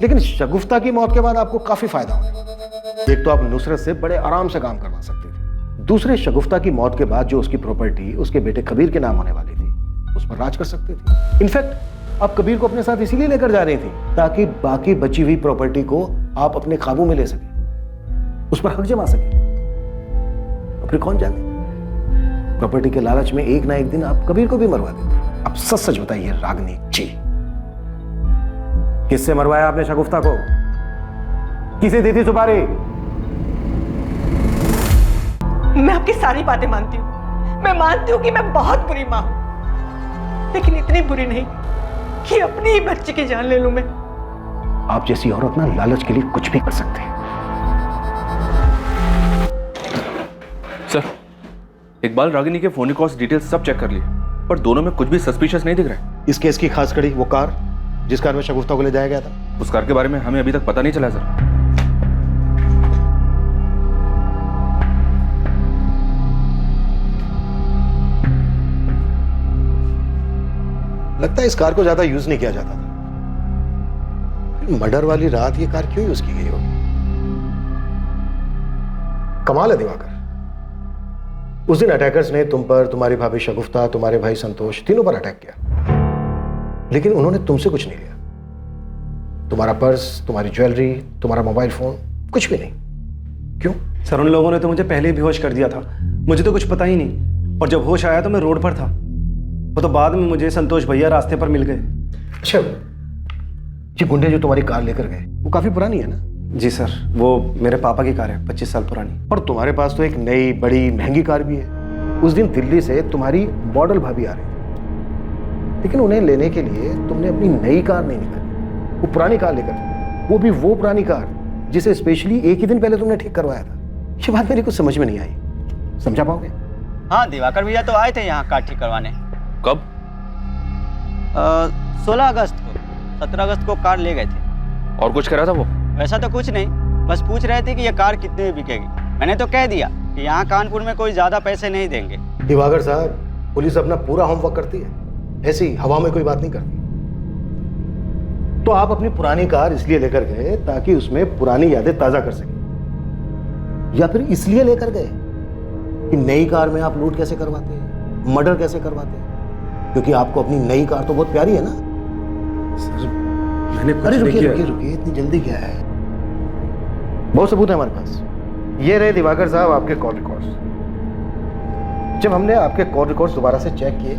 लेकिन शगुफ्ता की मौत के बाद आपको काफी फायदा होगा। एक तो आप नुसरत से बड़े आराम से काम करवा सकते थे, दूसरे शगुफ्ता की मौत के बाद जो उसकी प्रॉपर्टी उसके बेटे कबीर के नाम होने वाली थी, उस पर राज कर सकते थे। इनफैक्ट आप कबीर को अपने साथ इसीलिए लेकर जा रही थी ताकि बाकी बची हुई प्रॉपर्टी को आप अपने काबू में ले सके, उस पर हक जमा सके। फिर कौन जाने, प्रॉपर्टी के लालच में एक ना एक दिन आप कबीर को भी मरवा देते। अब सच सच बताइए रागनी जी, किससे मरवाया आपने शगुफ्ता को? किसे दी थी सुपारी? मैं आपकी सारी बातें मानती हूँ, मैं मानती हूँ कि मैं बहुत बुरी माँ हूं, लेकिन इतनी बुरी नहीं कि अपनी ही बच्ची की जान ले लूं मैं। आप जैसी औरत ना लालच के लिए कुछ भी कर सकते हैं। सर इकबाल रागिनी के फोन कॉल्स डिटेल्स सब चेक कर लिए, पर दोनों में कुछ भी सस्पिशियस नहीं दिख रहा है। इस केस की खास कड़ी वो कार जिस कार में शगुफ्ता को ले जाया गया था, उस कार के बारे में हमें अभी तक पता नहीं चला सर। लगता है इस कार को ज्यादा यूज नहीं किया जाता था। मर्डर वाली रात ये कार क्यों यूज की गई होगी? कमाल है दिवाकर, उस दिन अटैकर्स ने तुम पर, तुम्हारी भाभी शगुफ्ता, तुम्हारे भाई संतोष, तीनों पर अटैक किया, लेकिन उन्होंने तुमसे कुछ नहीं लिया। तुम्हारा पर्स, तुम्हारी ज्वेलरी, तुम्हारा मोबाइल फोन, कुछ भी नहीं। क्यों? सर उन लोगों ने तो मुझे पहले ही बेहोश कर दिया था, मुझे तो कुछ पता ही नहीं, और जब होश आया तो मैं रोड पर था। वो तो बाद में मुझे संतोष भैया रास्ते पर मिल गए। अच्छा, ये गुंडे जो तुम्हारी कार लेकर गए वो काफी पुरानी है ना? जी सर, वो मेरे पापा की कार है, 25 साल पुरानी। और तुम्हारे पास तो एक नई बड़ी महंगी कार भी है। उस दिन दिल्ली से तुम्हारी मॉडल भाभी आ रही थी, लेकिन उन्हें लेने के लिए तुमने अपनी नई कार नहीं निकाली, वो पुरानी कार लेकर, वो भी वो पुरानी कार जिसे स्पेशली एक ही दिन पहले तुमने ठीक करवाया था। ये बात मेरी कुछ समझ में नहीं आई, समझा पाओगे? हाँ, दिवाकर भैया तो आए थे यहाँ कार ठीक करवाने। कब? 16 अगस्त को। 17 अगस्त को कार ले गए थे। और कुछ कह रहा था वो? वैसा तो कुछ नहीं, बस पूछ रहे थे कि ये कार कितने में बिकेगी। मैंने तो कह दिया कि यहाँ कानपुर में कोई ज्यादा पैसे नहीं देंगे। दिवाकर साहब, पुलिस अपना पूरा होमवर्क करती है, ऐसी हवा में कोई बात नहीं करती। तो आप अपनी पुरानी कार इसलिए लेकर गए ताकि उसमें पुरानी यादें ताजा कर सके, या फिर इसलिए लेकर गए कि नई कार में आप लूट कैसे करवाते हैं, मर्डर कैसे करवाते हैं? क्योंकि आपको अपनी नई कार तो बहुत प्यारी है ना। सर मैंने कुछ अरे नहीं रुकिए किया। रुकिए रुकिए, इतनी जल्दी क्या है? बहुत सबूत है हमारे पास। ये रहे दिवाकर साहब आपके कॉल रिकॉर्ड्स। जब हमने आपके कॉल रिकॉर्ड्स दोबारा से चेक किए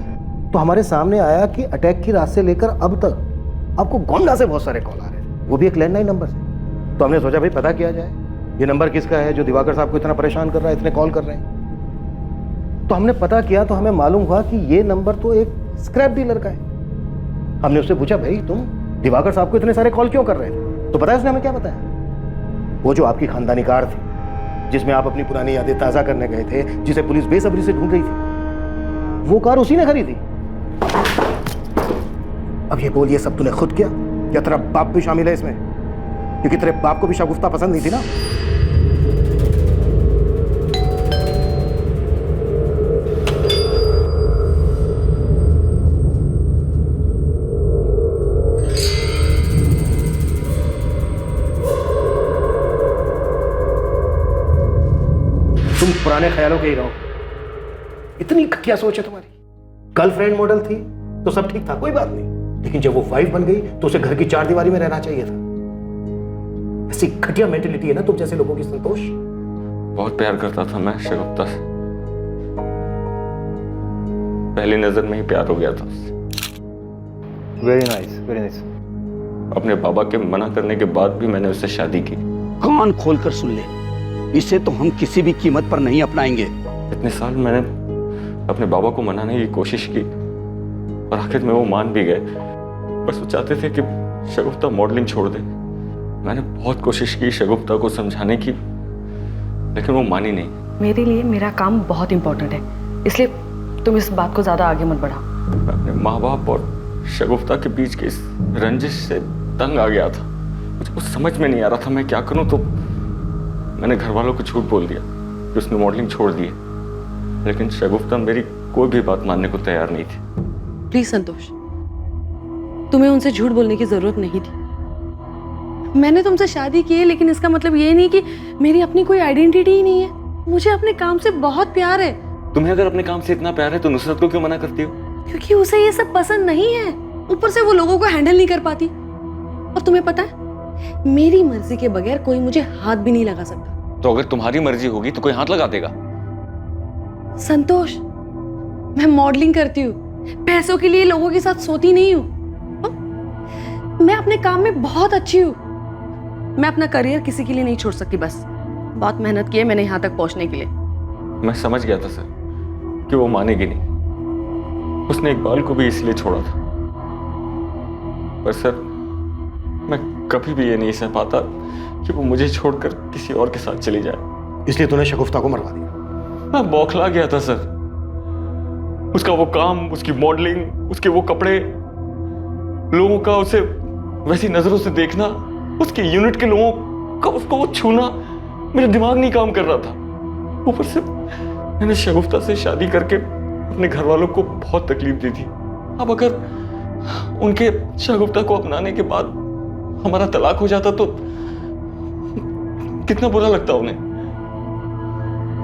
तो हमारे सामने आया कि अटैक की रात से लेकर अब तक आपको गोंडा से बहुत सारे कॉल आ रहे हैं, वो भी एक लैंडलाइन नंबर से। तो हमने सोचा भाई पता किया जाए ये नंबर किसका है जो दिवाकर साहब को इतना परेशान कर रहा है, इतने कॉल कर रहे हैं। तो हमने पता किया तो हमें मालूम हुआ कि ये नंबर तो एक स्क्रैप डीलर का है। हमने उससे पूछा भाई तुम दिवाकर साहब को इतने सारे कॉल क्यों कर रहे थे? तो पता है उसने हमें क्या बताया? वो जो आपकी खानदानी कार थी जिसमें आप अपनी पुरानी यादें ताजा करने गए थे, जिसे पुलिस बेसब्री से ढूंढ रही थी, वो कार उसी ने खरीदी। अब ये बोल, ये सब तूने खुद किया या तेरा बाप भी शामिल है इसमें? क्योंकि तेरे बाप को भी शगुफ्ता पसंद नहीं थी ना। तुम पुराने ख्यालों के ही रहो। इतनी घटिया सोच है तुम्हारी। गर्लफ्रेंड मॉडल थी तो सब ठीक था, कोई बात नहीं, लेकिन जब वो वाइफ बन गई तो उसे घर की चार दीवारी में रहना चाहिए था। ऐसी घटिया मेंटेलिटी है ना तुम जैसे लोगों की, संतोष। बहुत प्यार करता था मैं शगुफ्ता से, पहली नजर में ही प्यार हो गया था उससे। Very nice, very nice. अपने बाबा के मना करने के बाद भी मैंने उससे शादी की। कान खोलकर सुन ले, इसे तो हम किसी भी कीमत पर नहीं अपनाएंगे। इतने साल मैंने अपने बाबा को मनाने की कोशिश की और आखिर में वो मान भी गए। बस वो चाहते थे कि शगुफ्ता मॉडलिंग छोड़ दे। मैंने बहुत कोशिश की शगुफ्ता को समझाने की, लेकिन वो मानी नहीं। मेरे लिए मेरा काम बहुत इंपॉर्टेंट है, इसलिए तुम इस बात को ज्यादा आगे मत बढ़ाओ। मैं अपने माँ बाप और शगुफ्ता के बीच के इस रंजिश से तंग आ गया था। मुझे कुछ समझ में नहीं आ रहा था मैं क्या करूं, तो मैंने घर वालों को झूठ बोल दिया कि उसने मॉडलिंग छोड़ दी है। लेकिन शगुफ्ता मेरी कोई भी बात मानने को तैयार नहीं थी। प्लीज संतोष, तुम्हें उनसे झूठ बोलने की जरूरत नहीं थी। मैंने तुमसे शादी की है, लेकिन इसका मतलब ये नहीं कि मेरी अपनी कोई आइडेंटिटी ही नहीं है। मुझे अपने काम से बहुत प्यार है। तुम्हें अगर अपने काम से इतना प्यार है तो नुसरत को क्यों मना करती हो? क्योंकि उसे ये सब पसंद नहीं है। ऊपर से वो लोगों को हैंडल नहीं कर पाती। और तुम्हें पता है, मेरी मर्जी के बगैर कोई मुझे हाथ भी नहीं लगा सकता। तो अगर तुम्हारी मर्जी होगी तो कोई हाथ लगा देगा? संतोष, मैं मॉडलिंग करती हूँ, पैसों के लिए लोगों के साथ सोती नहीं हूँ। मैं अपने काम में बहुत अच्छी हूँ। मैं अपना करियर किसी के लिए नहीं छोड़ सकती। बस बहुत मेहनत की है मैंने यहाँ तक पहुँचने के लिए। मैं समझ गया था सर कि वो मानेगी नहीं। उसने इकबाल को भी इसलिए छोड़ा था। पर सर, मैं कभी भी ये नहीं सह पाता कि वो मुझे छोड़कर किसी और के साथ चली जाए। इसलिए तूने शगुफ्ता को मरवा दिया? मैं बौखला गया था सर। उसका वो काम, उसकी मॉडलिंग, उसके वो कपड़े, लोगों का उसे वैसी नजरों से देखना, उसके यूनिट के लोगों का उसको वो छूना, मेरा दिमाग नहीं काम कर रहा था। ऊपर से मैंने शगुफ्ता से शादी करके अपने घर वालों को बहुत तकलीफ दी थी। अब अगर उनके शगुफ्ता को अपनाने के बाद हमारा तलाक हो जाता तो कितना बुरा लगता उन्हें।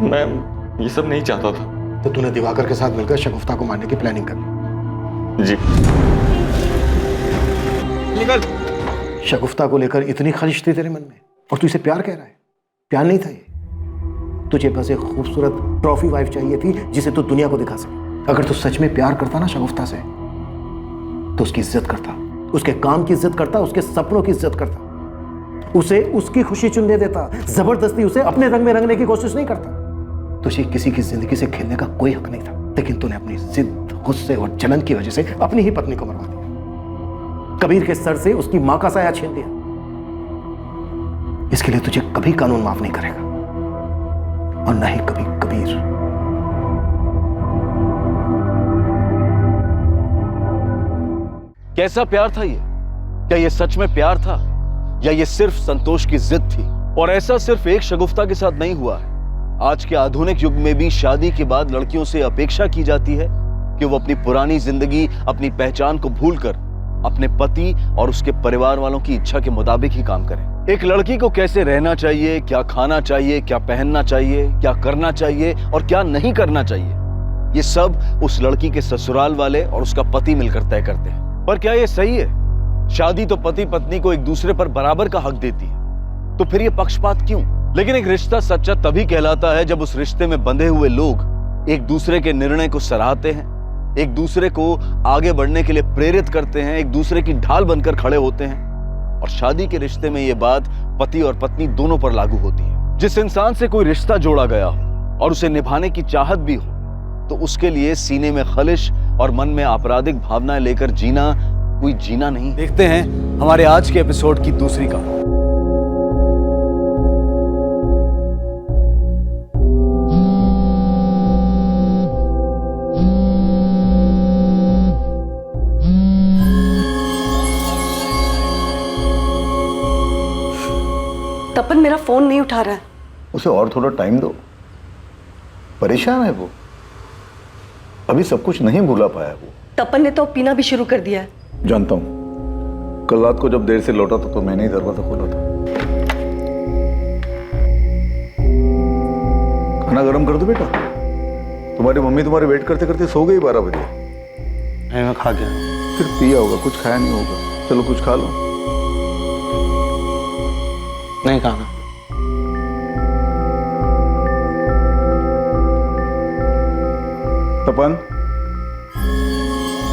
मैं ये सब नहीं चाहता था। तो तूने दिवाकर के साथ मिलकर शगुफ्ता को मारने की प्लानिंग कर ली? जी। निकल। शगुफ्ता को लेकर इतनी खलिश थी तेरे मन में, और तू इसे प्यार कह रहा है? प्यार नहीं था ये। तुझे बस एक खूबसूरत ट्रॉफी वाइफ चाहिए थी जिसे तू दुनिया को दिखा सके। अगर तू सच में प्यार करता ना शगुफ्ता से, तो उसकी इज्जत करता, उसके काम की इज्जत करता, उसके सपनों की इज्जत करता, उसे उसकी खुशी चुनने देता, जबरदस्ती उसे अपने रंग में रंगने की कोशिश नहीं करता। तुझे किसी की जिंदगी से खेलने का कोई हक नहीं था, लेकिन तूने अपनी जिद, गुस्से और जलन की वजह से अपनी ही पत्नी को मरवा दिया। कबीर के सर से उसकी मां का साया छीन लिया। इसके लिए तुझे कभी कानून माफ नहीं करेगा, और न ही कभी कबीर। कैसा प्यार था ये? क्या ये सच में प्यार था, या ये सिर्फ संतोष की जिद थी? और ऐसा सिर्फ एक शगुफ्ता के साथ नहीं हुआ है। आज के आधुनिक युग में भी शादी के बाद लड़कियों से अपेक्षा की जाती है कि वो अपनी पुरानी जिंदगी, अपनी पहचान को भूलकर अपने पति और उसके परिवार वालों की इच्छा के मुताबिक ही काम करें। एक लड़की को कैसे रहना चाहिए, क्या खाना चाहिए, क्या पहनना चाहिए, क्या करना चाहिए और क्या नहीं करना चाहिए, ये सब उस लड़की के ससुराल वाले और उसका पति मिलकर तय करते हैं। पर क्या ये सही है? शादी तो पति पत्नी को एक दूसरे पर बराबर का हक देती है, तो फिर ये पक्षपात क्यों? लेकिन एक रिश्ता सच्चा तभी कहलाता है जब उस रिश्ते में बंधे हुए लोग एक दूसरे के निर्णय को सराहते हैं, एक दूसरे को आगे बढ़ने के लिए प्रेरित करते हैं, एक दूसरे की ढाल बनकर खड़े होते हैं। और शादी के रिश्ते में ये बात पति और पत्नी दोनों पर लागू होती है। जिस इंसान से कोई रिश्ता जोड़ा गया हो और उसे निभाने की चाहत भी हो, तो उसके लिए सीने में खलिश और मन में आपराधिक भावनाएं लेकर जीना कोई जीना नहीं। देखते हैं हमारे आज के एपिसोड की दूसरी कहानी। तपन मेरा फोन नहीं उठा रहा है। उसे और थोड़ा टाइम दो, परेशान है वो, अभी सब कुछ नहीं भूला पाया वो। तपन ने तो पीना भी शुरू कर दिया है। जानता हूं, कल रात को जब देर से लौटा था तो मैंने ही दरवाजा खोला था। खाना गरम कर दो बेटा, तुम्हारी मम्मी तुम्हारे वेट करते करते सो गई 12 बजे। नहीं, मैं खा गया। फिर पिया होगा, कुछ खाया नहीं होगा। चलो कुछ खा लो। नहीं खाना। तपन,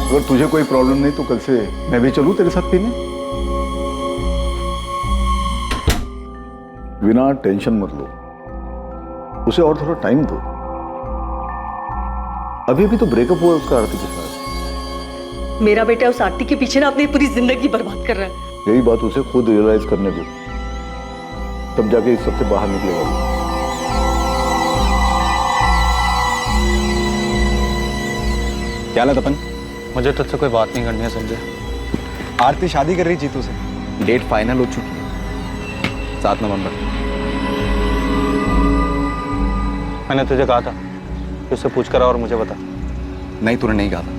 अगर तुझे कोई प्रॉब्लम नहीं तो कल से मैं भी चलूं तेरे साथ पीने? बिना टेंशन मत लो, उसे और थोड़ा टाइम दो। अभी भी तो ब्रेकअप हुआ उसका आरती के साथ। मेरा बेटा उस आरती के पीछे ना अपनी पूरी जिंदगी बर्बाद कर रहा है। यही बात उसे खुद रियलाइज करने दो, तब जाके इस सबसे बाहर निकलेगा। क्या ला तपन? मुझे तुझसे कोई बात नहीं करनी है, समझे? आरती शादी कर रही जीतू से। डेट फाइनल हो चुकी है, 7 नवंबर। मैंने तुझे कहा था कि उससे पूछ कर और मुझे बता। नहीं, तूने नहीं कहा था,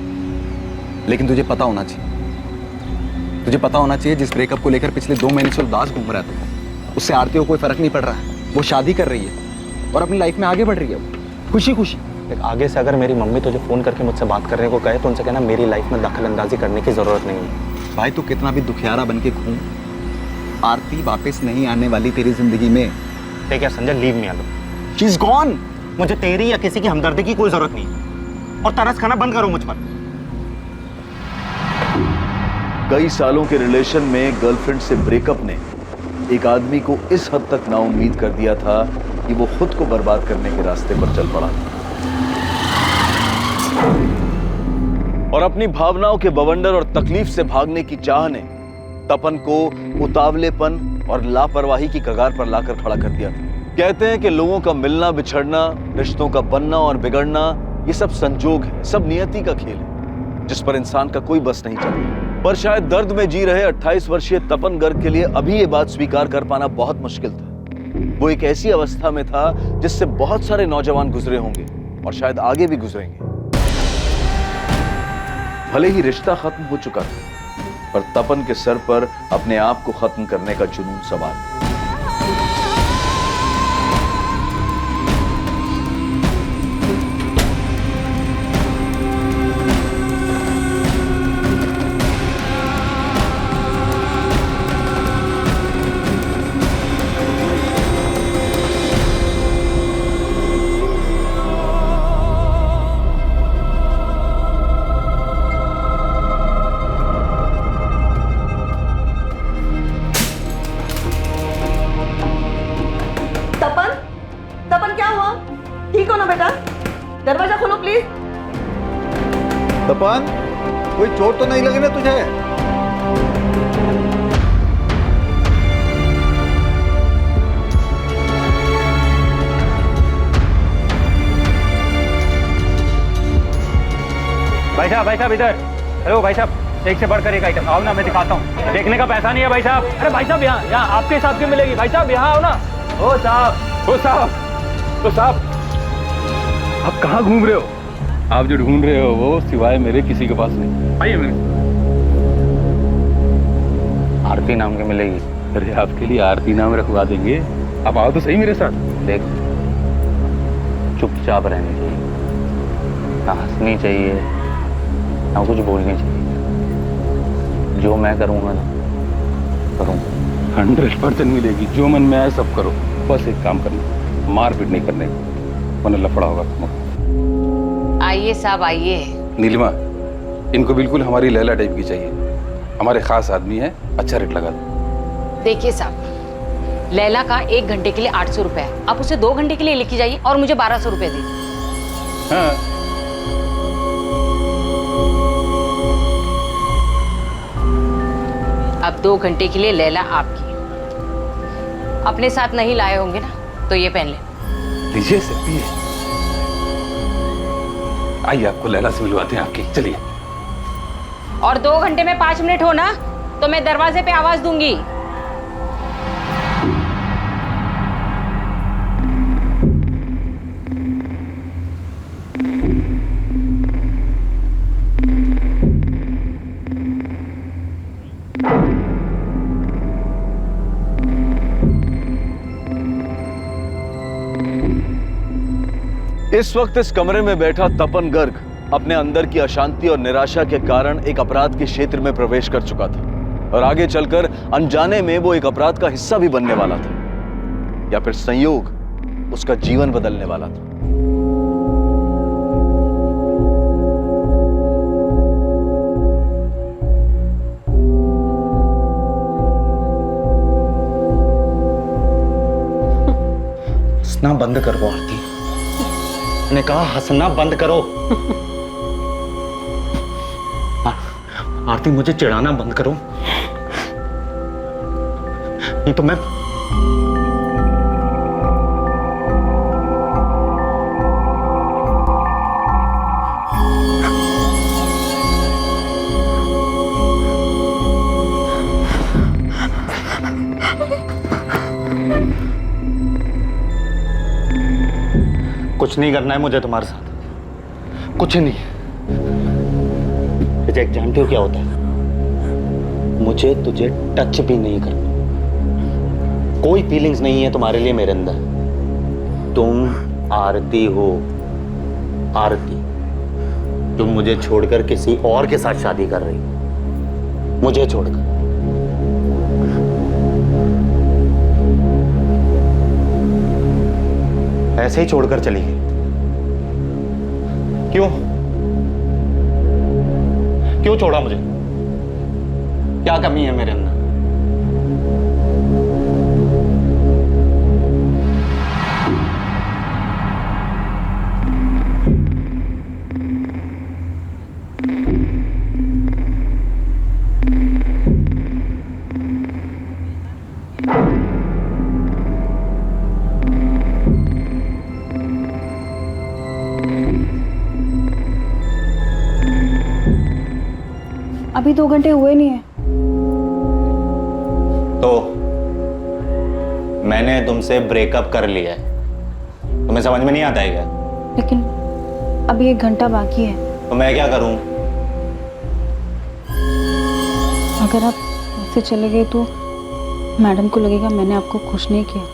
लेकिन तुझे पता होना चाहिए। तुझे पता होना चाहिए जिस ब्रेकअप को लेकर पिछले 2 महीने से उदास घूम रहा है, उससे आरती को कोई फर्क नहीं पड़ रहा है। वो शादी कर रही है और अपनी लाइफ में आगे बढ़ रही है, खुशी खुशी। आगे से अगर मेरी मम्मी तुझे फोन करके मुझसे बात करने को कहे तो उनसे कहना मेरी लाइफ में दखल अंदाजी करने की जरूरत नहीं है। भाई तू कितना भी दुखियारा बन के घूम, आरती वापस नहीं आने वाली तेरी जिंदगी में। ठीक है Sanjay, leave me alone. She is gone. मुझे तेरी या किसी की हमदर्दी की कोई जरूरत नहीं है, और तरस खाना बंद करो मुझ पर। कई सालों के रिलेशन में गर्लफ्रेंड से ब्रेकअप ने एक आदमी को इस हद तक नाउम्मीद कर दिया था कि वो खुद को बर्बाद करने के रास्ते पर चल पड़ा और अपनी भावनाओं के बवंडर और तकलीफ से भागने की चाह ने तपन को उतावलेपन और लापरवाही की कगार पर लाकर खड़ा कर दिया था। कहते हैं कि लोगों का मिलना बिछड़ना, रिश्तों का बनना और बिगड़ना, ये सब संजोग है, सब नियति का खेल है जिस पर इंसान का कोई बस नहीं चलता। पर शायद दर्द में जी रहे 28 वर्षीय तपन गर्ग के लिए अभी ये बात स्वीकार कर पाना बहुत मुश्किल था। वो एक ऐसी अवस्था में था जिससे बहुत सारे नौजवान गुजरे होंगे और शायद आगे भी गुजरेंगे। भले ही रिश्ता खत्म हो चुका था, पर तपन के सर पर अपने आप को खत्म करने का जुनून सवार था। दरवाजा खोलो प्लीज। तपन, कोई चोट तो नहीं लगी ना तुझे? भाई साहब इधर। हेलो भाई साहब, एक से बढ़कर एक आइटम। आओ ना, मैं दिखाता हूँ। देखने का पैसा नहीं है भाई साहब। अरे भाई साहब, यहाँ आपके हिसाब की मिलेगी। भाई साहब यहाँ आओ ना। ओ साहब, आप कहाँ घूम रहे हो? आप जो ढूंढ रहे हो वो सिवाय मेरे किसी के पास नहीं। आइए मेरे। आरती नाम की मिलेगी। अरे आपके लिए आरती नाम रखवा देंगे, आप आओ तो सही मेरे साथ। देख, चुपचाप रहनी चाहिए, ना हंसनी चाहिए ना कुछ बोलनी चाहिए। जो मैं करूँगा ना करूँगा। 100% मिलेगी। जो मन में आए सब करो, बस एक काम करना, मारपीट नहीं करने, वरना लफड़ा होगा। आइए साहब आइए। नीलिमा, इनको बिल्कुल हमारी लैला टाइप की चाहिए। हमारे खास आदमी है, अच्छा रेट लगा दो। देखिए साहब, लैला का 1 घंटे के लिए 800 रुपए है। आप उसे 2 घंटे के लिए लेके जाइए और मुझे 1200 रुपए दीजिए। हाँ। अब 2 घंटे के लिए लैला आपकी। अपने साथ नहीं लाए होंगे ना, तो ये पहन ले। लीजिए सर, पिए। आइए, आपको लैला से मिलवाते हैं आपकी। चलिए। और 2 घंटे में 5 मिनट हो ना, तो मैं दरवाजे पे आवाज दूंगी। इस वक्त इस कमरे में बैठा तपन गर्ग अपने अंदर की अशांति और निराशा के कारण एक अपराध के क्षेत्र में प्रवेश कर चुका था और आगे चलकर अनजाने में वो एक अपराध का हिस्सा भी बनने वाला था, या फिर संयोग उसका जीवन बदलने वाला था। हंसना बंद करो आरती, मैंने कहा हंसना बंद करो। आरती मुझे चिढ़ाना बंद करो, नहीं तो मैं कुछ नहीं करना है मुझे तुम्हारे साथ, कुछ नहीं। रिजेक्ट जानते हो क्या होता है? मुझे तुझे टच भी नहीं करना, कोई फीलिंग्स नहीं है तुम्हारे लिए मेरे अंदर। तुम आरती हो, आरती। तुम मुझे छोड़कर किसी और के साथ शादी कर रही हो, मुझे छोड़कर। ऐसे ही छोड़कर चली गई। क्यों क्यों छोड़ा मुझे? क्या कमी है मेरे अंदर? अभी 2 घंटे हुए नहीं है। तो मैंने तुमसे ब्रेकअप कर लिया है, तुम्हें समझ में नहीं आता है क्या? लेकिन अभी 1 घंटा बाकी है। तो मैं क्या करूं? अगर आप ऐसे चले गए तो मैडम को लगेगा मैंने आपको खुश नहीं किया।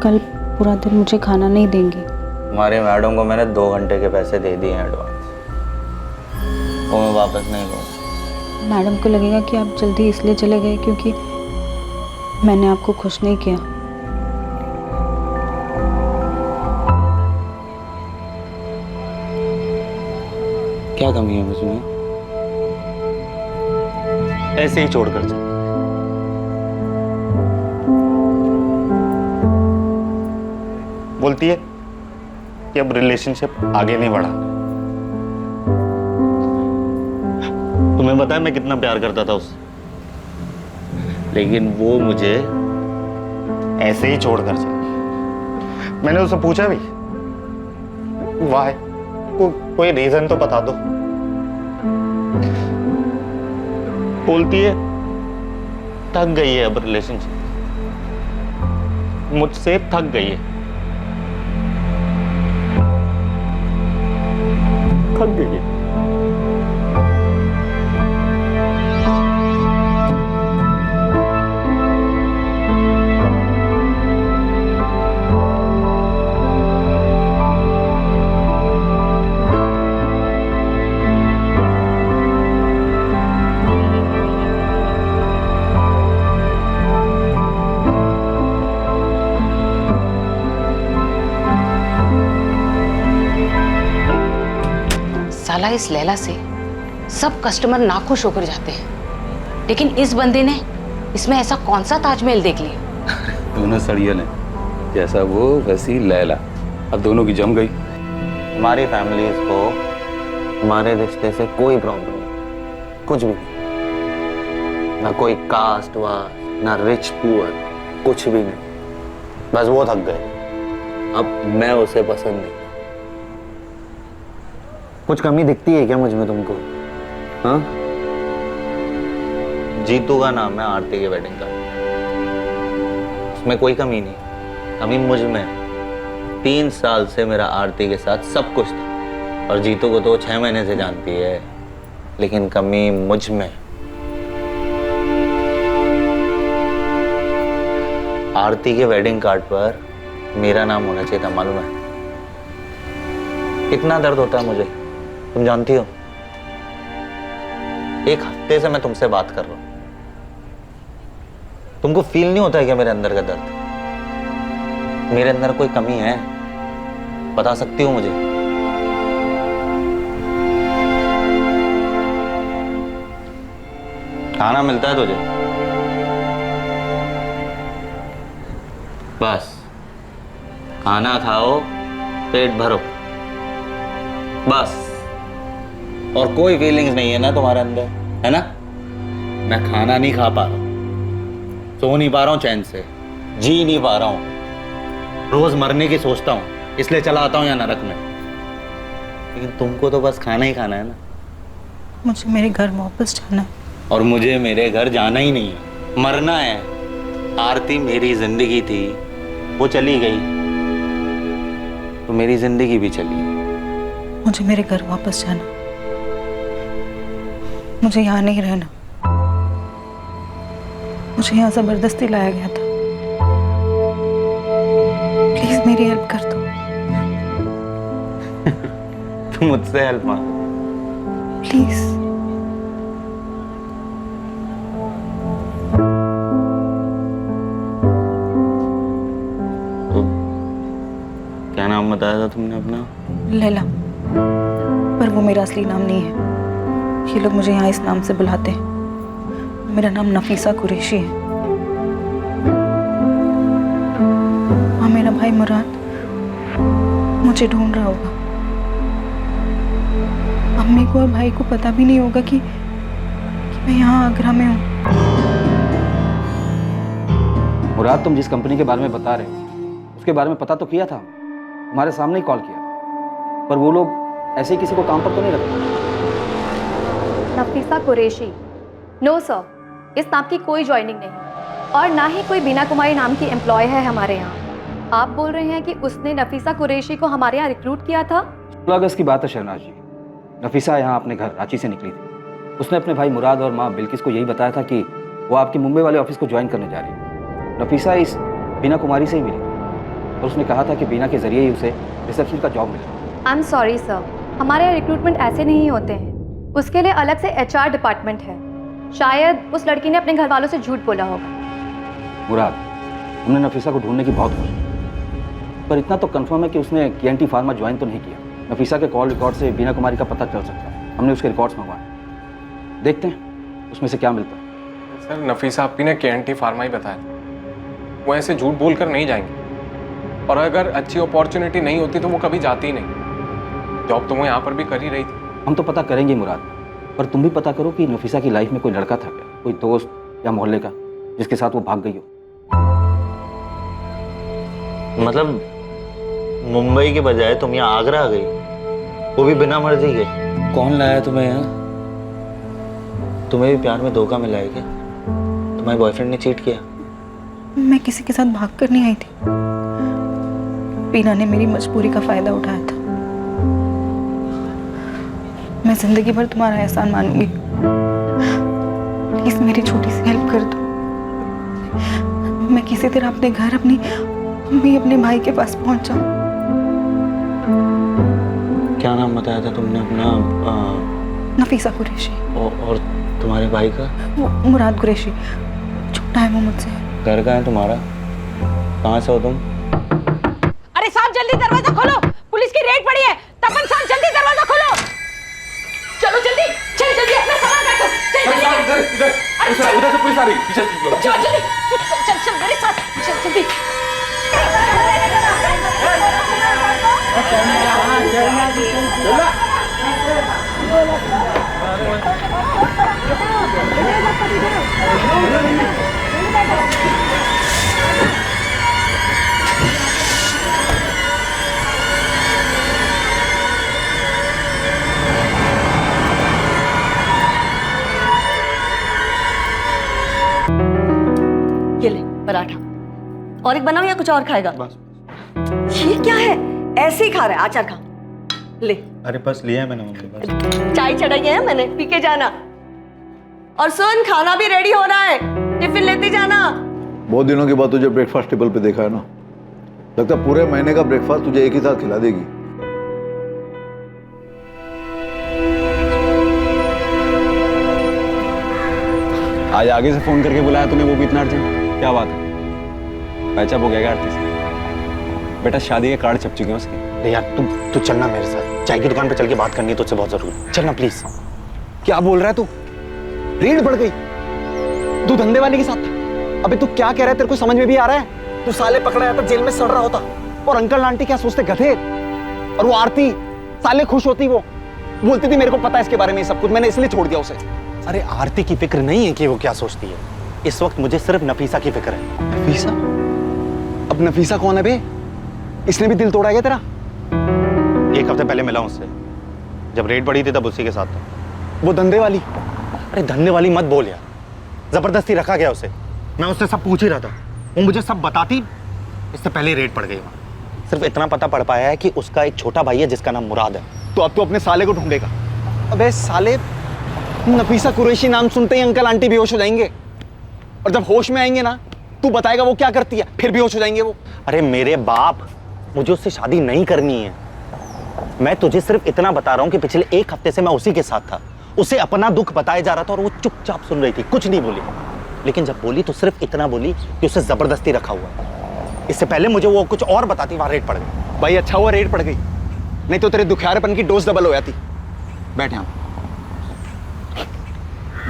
कल पूरा दिन मुझे खाना नहीं देंगी। तुम्हारे मैडम को मैंने 2 घंटे के पैसे दे दिए हैं एडवांस, वो मैं वापस नहीं लूँगा। मैडम को लगेगा कि आप जल्दी इसलिए चले गए क्योंकि मैंने आपको खुश नहीं किया। क्या कमी है मुझमें? ऐसे ही छोड़कर चल। बोलती है कि अब रिलेशनशिप आगे नहीं बढ़ा। तुम्हें पता है मैं कितना प्यार करता था उससे, लेकिन वो मुझे ऐसे ही छोड़कर चली। मैंने उससे पूछा भी, वाह, कोई रीजन तो बता दो। बोलती है थक गई है अब रिलेशनशिप, मुझसे थक गई है, थक गई है। साला इस लैला से सब कस्टमर नाखुश होकर जाते हैं, लेकिन इस बंदे ने इसमें ऐसा कौन सा ताजमहल देख लिया? दोनों सड़ियल हैं, जैसा वो वैसी लैला। अब दोनों की जम गई। हमारी फैमिलीज को हमारे रिश्ते से कोई प्रॉब्लम नहीं, कुछ भी नहीं। ना कोई कास्ट वार, ना रिच पुअर, कुछ भी नहीं। बस वो थक गए, अब मैं उसे पसंद नहीं। कुछ कमी दिखती है क्या मुझ में तुमको? हाँ? जीतू का नाम है आरती के वेडिंग का, उसमें कोई कमी नहीं। कमी मुझ में। 3 साल से मेरा आरती के साथ सब कुछ था, और जीतू को तो 6 महीने से जानती है, लेकिन कमी मुझ में। आरती के वेडिंग कार्ड पर मेरा नाम होना चाहिए था, मालूम है? कितना दर्द होता है मुझे, तुम जानती हो। एक हफ्ते से मैं तुमसे बात कर रहा हूं, तुमको फील नहीं होता है क्या मेरे अंदर का दर्द? मेरे अंदर कोई कमी है, बता सकती हो मुझे? खाना मिलता है तुझे? बस खाना खाओ, पेट भरो, बस। और कोई फीलिंग्स नहीं है ना तुम्हारे अंदर, है ना? मैं खाना नहीं खा पा रहा हूं, सो नहीं पा रहा हूं चैन से, जी नहीं पा रहा हूं, रोज मरने की सोचता हूं, इसलिए चला आता हूं यहाँ नरक में। लेकिन तुमको तो बस खाना ही खाना है ना। मुझे मेरे घर वापस जाना है। और मुझे मेरे घर जाना ही नहीं है, मरना है। आरती मेरी जिंदगी थी, वो चली गई तो मेरी जिंदगी भी चली गई। मुझे मेरे घर वापस जाना, मुझे यहाँ नहीं रहना। मुझे यहाँ जबरदस्ती लाया गया था। प्लीज मेरी हेल्प कर दो। तुम मुझसे हेल्प मांगो प्लीज। क्या नाम बताया था तुमने अपना? लैला, पर वो मेरा असली नाम नहीं है। ये लोग मुझे यहाँ इस नाम से बुलाते हैं। मेरा नाम नफीसा कुरैशी है। और मेरा भाई मुराद मुझे ढूंढ रहा होगा। अम्मी को और भाई को पता भी नहीं होगा कि मैं यहाँ आगरा में हूँ। मुराद, तुम जिस कंपनी के बारे में बता रहे हो उसके बारे में पता तो किया था, हमारे सामने ही कॉल किया था, पर वो लोग ऐसे ही किसी को काम पर तो नहीं रखते। नफीसा कुरैशी? नो सर, इस नाम की कोई ज्वाइनिंग नहीं और ना ही कोई बीना कुमारी नाम की एम्प्लॉय है हमारे यहाँ। आप बोल रहे हैं कि उसने नफीसा कुरैशी को हमारे यहाँ रिक्रूट किया था? 16 अगस्त की बात है शहनाज जी। नफीसा यहाँ अपने घर रांची से निकली थी। उसने अपने भाई मुराद और माँ बिल्किस को यही बताया था कि वो आपके मुंबई वाले ऑफिस को ज्वाइन करने जा रही है। नफीसा इस बीना कुमारी से ही मिली और उसने कहा था कि बीना के जरिए ही उसे रिसेप्शन का जॉब मिला। आई एम सॉरी सर, हमारे यहाँ रिक्रूटमेंट ऐसे नहीं होते हैं। उसके लिए अलग से HR डिपार्टमेंट है। शायद उस लड़की ने अपने घर वालों से झूठ बोला होगा। मुराद, हमने नफीसा को ढूंढने की बहुत कोशिश की, पर इतना तो कंफर्म है कि उसने KNT फार्मा ज्वाइन तो नहीं किया। नफीसा के कॉल रिकॉर्ड से बीना कुमारी का पता चल सकता है। हमने उसके रिकॉर्ड्स मंगवाए, देखते हैं उसमें से क्या मिलता है। सर, नफीसा आपी ने KNT फार्मा ही बताया था। वो ऐसे झूठ बोल कर नहीं जाएंगे, और अगर अच्छी अपॉर्चुनिटी नहीं होती तो वो कभी जाती ही नहीं। जॉब तो वो यहाँ पर भी कर ही रही थी। हम तो पता करेंगे मुराद, पर तुम भी पता करो कि नफीसा की लाइफ में कोई लड़का था क्या, कोई दोस्त या मोहल्ले का जिसके साथ वो भाग गई हो। मतलब मुंबई के बजाय तुम यहाँ आगरा आ गई, वो भी बिना मर्जी के? कौन लाया तुम्हें यहाँ? तुम्हें भी प्यार में धोखा मिला है क्या? तुम्हारे बॉयफ्रेंड ने चीट किया? मैं किसी के साथ भाग कर नहीं आई थी। बीना ने मेरी मजबूरी का फायदा उठाया था। मैं जिंदगी भर तुम्हारा एहसान मानूंगी। प्लीज मेरी छोटी सी हेल्प कर दो। मैं किसी तरह अपने घर, अपनी अम्मी, अपने भाई के पास पहुंच जाऊं। क्या नाम बताया था तुमने अपना? नफीसा कुरैशी। और तुम्हारे भाई का? मुराद कुरैशी। छोटा है वो मुझसे। घर का है तुम्हारा? कहाँ से हो तुम? अरे साहब जल्दी दरवाजा खोलो, पुलिस की रेड पड़ी है। तपन साहब जल्दी दरवाजा खोलो। चलो जल्दी, चल जल्दी अपना सामान रखो। चल जल्दी। उधर से पुलिस आ रही है, पीछे से। चल जल्दी, चल चल मेरे साथ, चल जल्दी। ये ले पराठा, और एक बनाओ या कुछ और खाएगा? बस। ये क्या है, ऐसे ही खा रहा है? आचार खा ले। अरे बस लिया है मैंने मम्मी, बस। चाय चढ़ाई है मैंने, पी के जाना। और सुन, खाना भी रेडी हो रहा है, टिफिन लेते जाना। बहुत दिनों के बाद तुझे ब्रेकफास्ट टेबल पे देखा है ना, लगता है पूरे महीने का ब्रेकफास्ट तुझे एक ही साथ खिला देगी। आज आगे से फोन करके बुलाया तूने, वो भी इतना अर्जेंट? क्या बात है? पैचअप हो गया आरती से? बेटा शादी के कार्ड छप चुके हैं उसके। नहीं यार, तू चलना मेरे साथ, चाय की दुकान पे चल के बात करनी है तुझसे बहुत जरूरी। चलना प्लीज। क्या बोल रहा है तू? रेड बढ़ गई? तू धंधे वाले के साथ था? अबे तू क्या कह रहा है? तेरे को समझ में भी आ रहा है? तू साले पकड़ा जाता, जेल में सड़ रहा होता, और अंकल आंटी क्या सोचते, गधे। और वो आरती साले खुश होती, वो बोलती थी मेरे को पता है इसके बारे में सब कुछ, मैंने इसलिए छोड़ दिया उसे। अरे आरती की फिक्र नहीं है कि वो क्या सोचती है, इस वक्त मुझे सिर्फ नफीसा की फिक्र है। नफीसा? अब नफीसा कौन है बे? इसने भी दिल तोड़ा गया तेरा? 1 हफ्ते पहले मिला उससे, जब रेड बढ़ी थी तब उसी के साथ था। वो धंधे वाली? अरे धंधे वाली मत बोल यार, जबरदस्ती रखा गया उसे। मैं उससे सब पूछ ही रहा था, वो मुझे सब बताती, इससे पहले रेड पड़ गई वहां। सिर्फ इतना पता पड़ पाया है कि उसका एक छोटा भाई है जिसका नाम मुराद है। तो अब तो अपने साले को ढूंढेगा। अबे साले, नफीसा कुरैशी नाम सुनते ही अंकल आंटी बेहोश हो जाएंगे, और जब होश में आएंगे ना, तू बताएगा वो क्या करती है, फिर बेहोश हो जाएंगे वो। अरे मेरे बाप, मुझे उससे शादी नहीं करनी है। मैं तुझे सिर्फ इतना बता रहा हूं कि पिछले 1 हफ्ते से मैं उसी के साथ था, उसे अपना दुख बताया जा रहा था और वो चुपचाप सुन रही थी, कुछ नहीं बोली। लेकिन जब बोली तो सिर्फ इतना बोली कि उसे जबरदस्ती रखा हुआ। इससे पहले मुझे वो कुछ और बताती, वहां रेड पड़ गई। भाई अच्छा हुआ रेड पड़ गई, नहीं तो तेरे दुखियारेपन की डोज डबल हो जाती। बैठ यहाँ।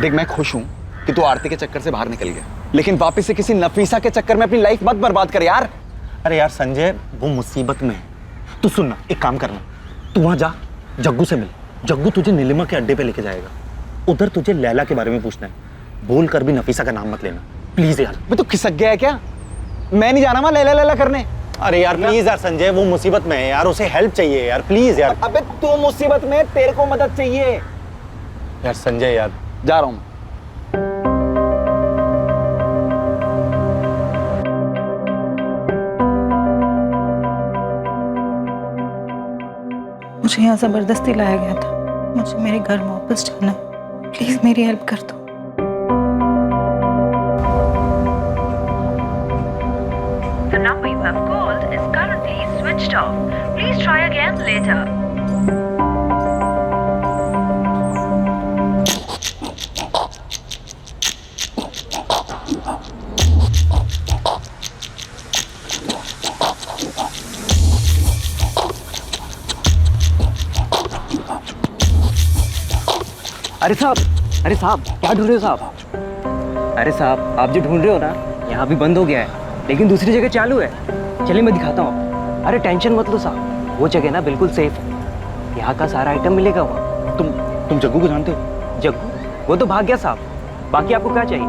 देख मैं खुश हूं कि तू आरती के चक्कर से बाहर निकल गया, लेकिन वापस से किसी नफीसा के चक्कर में अपनी लाइफ मत बर्बाद कर यार। अरे यार संजय, वो मुसीबत में है। तू सुनना, एक काम करना, तू वहां जा, जग्गू से मिल। जग्गू तुझे नीलिमा के अड्डे पे लेके जाएगा, उधर तुझे लैला के बारे में पूछना है। बोल कर भी नफीसा का नाम मत लेना प्लीज यार। मैं तो खिसक गया है क्या? मैं नहीं जाना वहां लैला लैला करने। अरे यार प्लीज यार संजय, वो मुसीबत में है यार, उसे हेल्प चाहिए यार, प्लीज यार। अबे तू मुसीबत में, तेरे को मदद चाहिए यार संजय यार। जा रहा हूं। मुझे यहाँ जबरदस्ती लाया गया था, मुझे मेरे घर वापस जाना है, प्लीज मेरी हेल्प कर दो। The number you have called is currently switched off. Please try again later. अरे साहब क्या ढूंढ रहे हो साहब? अरे साहब आप जो ढूंढ रहे हो ना, यहाँ भी बंद हो गया है, लेकिन दूसरी जगह चालू है। चलिए मैं दिखाता हूँ। अरे टेंशन मत लो साहब, वो जगह ना बिल्कुल सेफ है, यहाँ का सारा आइटम मिलेगा वहाँ। तुम जग्गू को जानते हो? जग्गू? वो तो भाग गया साहब। बाकी आपको क्या चाहिए?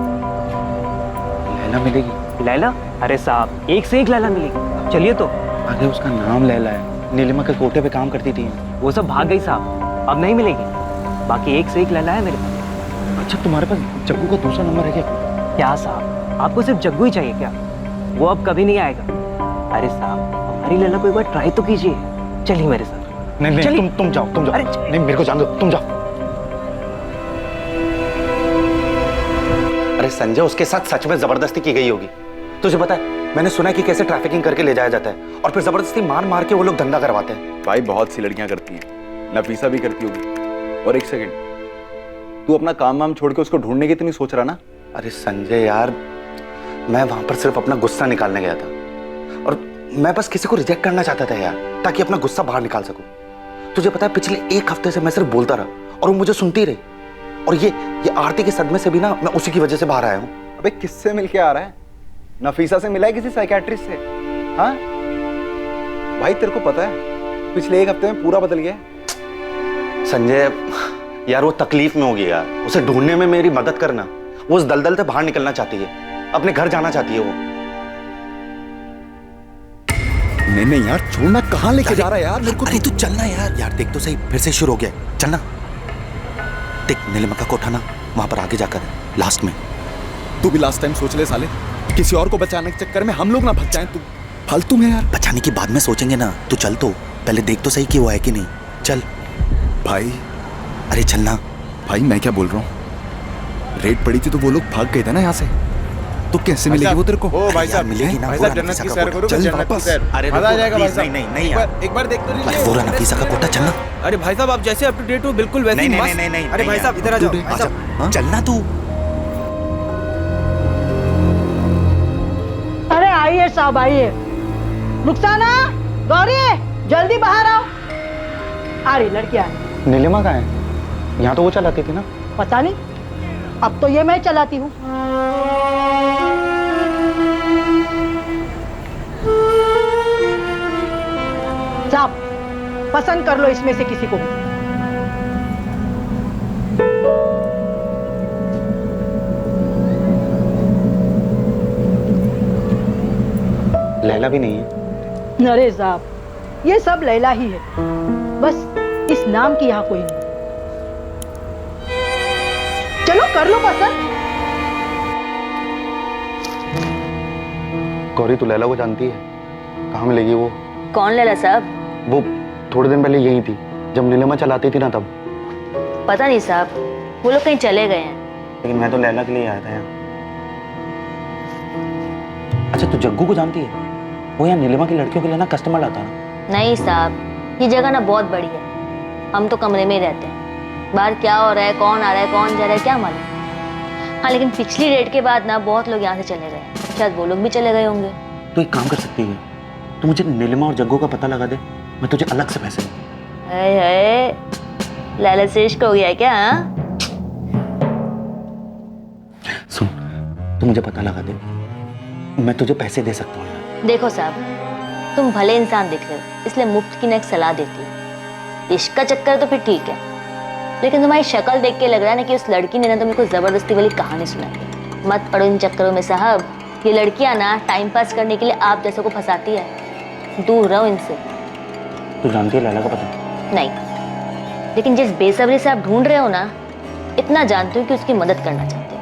लैला मिलेगी? लैला? अरे साहब एक से एक लैला मिलेगी, चलिए तो। अरे उसका नाम लैला है, नीलिमा के कोटे पे काम करती थी। वो सब भाग गई साहब, अब नहीं मिलेगी। बाकी एक से एक लैला है मेरे पास। अच्छा तुम्हारे पास जग्गू का दूसरा नंबर है क्या? क्या साहब, आपको सिर्फ जग्गू ही चाहिए क्या? वो अब कभी नहीं आएगा। अरे साहब हमारी लैला को एक बार ट्राई तो कीजिए, चलिए मेरे साथ। नहीं तुम जाओ। अरे नहीं मेरे को जान दो, तुम जाओ। अरे संजय, उसके साथ सच में जबरदस्ती की गई होगी। तुझे पता है, मैंने सुना है कि कैसे ट्रैफिकिंग करके ले जाया जाता है और फिर जबरदस्ती मार मार के वो लोग धंधा करवाते हैं। भाई बहुत सी लड़कियां करती हैं, नफीसा भी करती होगी। और एक सेकंड, तू अपना काम वाम छोड़ के उसको ढूंढने की तो नहीं सोच रहा ना? अरे संजय यार, मैं वहां पर सिर्फ अपना गुस्सा निकालने गया था, और मैं बस किसी को रिजेक्ट करना चाहता था यार, ताकि अपना गुस्सा बाहर निकाल सकूं। तुझे पता है, पिछले 1 हफ्ते से मैं सिर्फ बोलता रहा और वो मुझे सुनती रही, और ये आरती के सदमे से भी ना मैं उसी की वजह से बाहर आया हूं। अबे किससे मिलके आ रहा है? नफीसा से मिला है किसी साइकियाट्रिस्ट से? हाँ भाई, तेरे को पता है पिछले 1 हफ्ते में पूरा बदल गया है। संजय यार, वो तकलीफ में होगी यार, उसे ढूंढने में मेरी मदद करना। वो उस दलदल से बाहर निकलना चाहती है, अपने घर जाना चाहती है वो। नहीं यार, छोड़ना, कहाँ लेके जा रहा है यार? मेरे को अरे तू चलना यार देख तो सही, फिर से शुरू हो गया, चलना। देख नीलिमा का कोठा ना वहां पर आगे जाकर है, लास्ट में। तू भी लास्ट टाइम सोच ले साले, किसी और को बचाने के चक्कर में हम लोग ना फंस जाएं। तू फालतू में यार। बचाने की बाद में सोचेंगे ना, तू चल, तो पहले देख तो सही कि वो है कि नहीं। चल भाई। अरे चलना भाई। मैं क्या बोल रहा हूँ, रेड पड़ी थी तो वो लोग भाग गए थे ना यहाँ से। तो कैसे मिलेगी वो तेरे को? ओ भाई साहब, मिलेगी ना। भाई साहब जन्नत की सैर करो, चल जन्नत की वापस। सैर। अरे मजा आ जाएगा भाई साहब। नहीं यार। एक बार देख तो लीजिए। अरे वो रहा नफीसा का कोटा, चलना। अरे भाई साहब आप जैसे अप टू डेट हो बिल्कुल वैसे ही मस्त। अरे भाई साहब इधर आ जाओ भाई साहब। चलना तू। अरे आइए साहब आइए। रुखसाना, गौरी, जल्दी बाहर आओ। आ रही लड़की आ रही। नीलिमा कहाँ है? यहाँ तो वो चलाती थी ना। पता नहीं, अब तो ये मैं चलाती हूँ। साहब पसंद कर लो इसमें से किसी को भी। लैला भी नहीं है। अरे साहब, ये सब लैला ही है, बस इस नाम की यहाँ कोई नहीं। चलो कर लो पसंद। गौरी तू लैला को जानती है? कहाँ मिलेगी वो? कौन लैला साहब? वो थोड़े दिन पहले यही थी जब नीलिमा चलाती थी ना, तब। पता नहीं साहब, वो लोग कहीं चले गए हैं। लेकिन मैं तो लैला के लिए आया था यहाँ। अच्छा तू जग्गू को जानती है? वो यहाँ नीलिमा की लड़कियों के लिए ना कस्टमर लाता ना। नहीं साहब, ये जगह ना बहुत बड़ी है, हम तो कमरे में ही रहते हैं। बाहर क्या हो रहा है, कौन आ रहा है, कौन जा रहा है, क्या मालूम। हाँ लेकिन पिछली रेड के बाद ना बहुत लोग यहाँ से चले गए, शायद वो लोग भी चले गए होंगे। तो एक काम कर सकती है, तू मुझे नीलिमा और जग्गू का पता लगा दे, मैं तुझे अलग से पैसे दूँ। लैला से इश्क हो गया है क्या? हाँ? सुन, तू मुझे पता लगा दे, मैं तुझे पैसे दे सकता हूँ। देखो साहब, तुम भले इंसान दिख रहे हो, इसलिए मुफ्त की ना एक सलाह देती हूँ। इश्क का चक्कर तो फिर ठीक है, लेकिन तुम्हारी शक्ल देख के लग रहा है ना कि उस लड़की ने ना तुम्हें कोई जबरदस्ती वाली कहानी सुनाई। मत पड़ो इन चक्करों में साहब, ये लड़कियां ना टाइम पास करने के लिए आप जैसों को फंसाती है। दूर रहो इनसे। तू जानती है लैला का पता? नहीं, लेकिन जिस बेसब्री से आप ढूंढ रहे हो ना, इतना जानती हूँ कि उसकी मदद करना चाहते हो।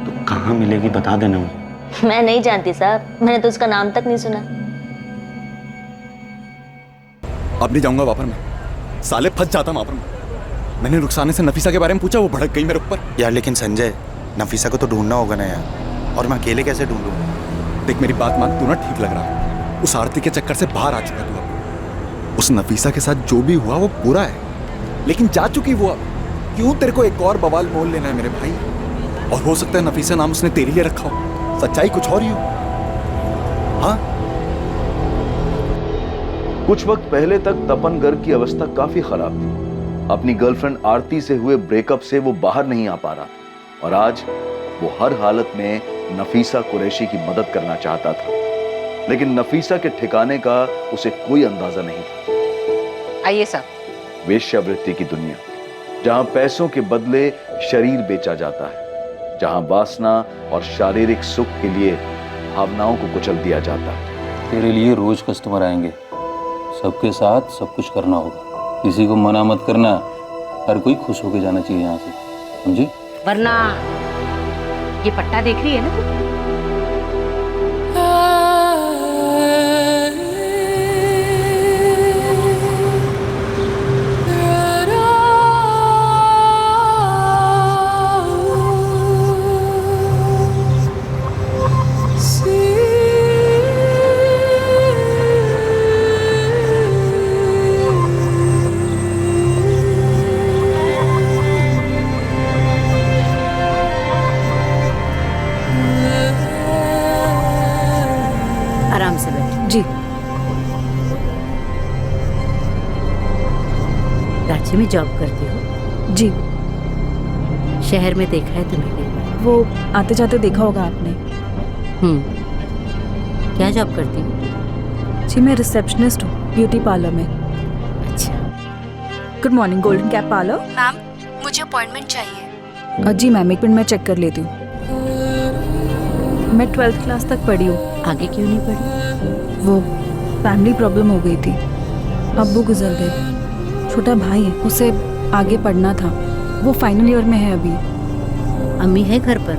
तो कहाँ मिलेगी बता देना मुझे। मैं नहीं जानती साहब, मैंने तो उसका नाम तक नहीं सुना। अब नहीं जाऊंगा वहां पर, मैं साले फंस जाता वहां पर। मैंने रुखसाने से नफीसा के बारे में पूछा, वो भड़क गई मेरे ऊपर। यार लेकिन संजय, नफीसा को तो ढूंढना होगा ना यार, और मैं अकेले कैसे ढूंढूं? देख मेरी बात मान, तू ना ठीक लग रहा है, उस आरती के चक्कर से बाहर आ चुका तू अब। उस नफीसा के साथ जो भी हुआ वो पूरा है, लेकिन जा चुकी वो अब। क्यों तेरे को एक और बवाल मोल लेना है मेरे भाई? और हो सकता है नफीसा नाम उसने तेरे लिए रखा हो, सच्चाई कुछ और ही हो। हाँ, कुछ वक्त पहले तक तपन गर्ग की अवस्था काफी खराब थी। अपनी गर्लफ्रेंड आरती से हुए ब्रेकअप से वो बाहर नहीं आ पा रहा था, और आज वो हर हालत में नफीसा कुरैशी की मदद करना चाहता था, लेकिन नफीसा के ठिकाने का उसे कोई अंदाजा नहीं था। आइए साहब। वेश्यावृत्ति की दुनिया, जहां पैसों के बदले शरीर बेचा जाता है, जहां वासना और शारीरिक सुख के लिए भावनाओं को कुचल दिया जाता है। तेरे लिए रोज कस्टमर आएंगे, सबके साथ सब कुछ करना होगा, किसी को मना मत करना, हर कोई खुश होके जाना चाहिए यहाँ से, समझी? वरना ये पट्टा देख रही है ना तू? आराम से बैठ। जी। रांची में जॉब करती हो? जी। शहर में देखा है तुम्हें कई बार। वो आते जाते देखा होगा आपने। क्या जॉब करती हो? जी मैं रिसेप्शनिस्ट हूँ ब्यूटी पार्लर में। अच्छा। Good morning, golden cap parlour. Ma'am मुझे अपॉइंटमेंट चाहिए। जी मैम, एक मिनट मैं चेक कर लेती हूँ। मैं 12th क्लास तक पढ़ी हूँ। आगे क्यों नहीं पढ़ी? वो फैमिली प्रॉब्लम हो गई थी, अब्बू गुजर गए, छोटा भाई है, उसे आगे पढ़ना था, वो फाइनल ईयर में है अभी। अम्मी है घर पर?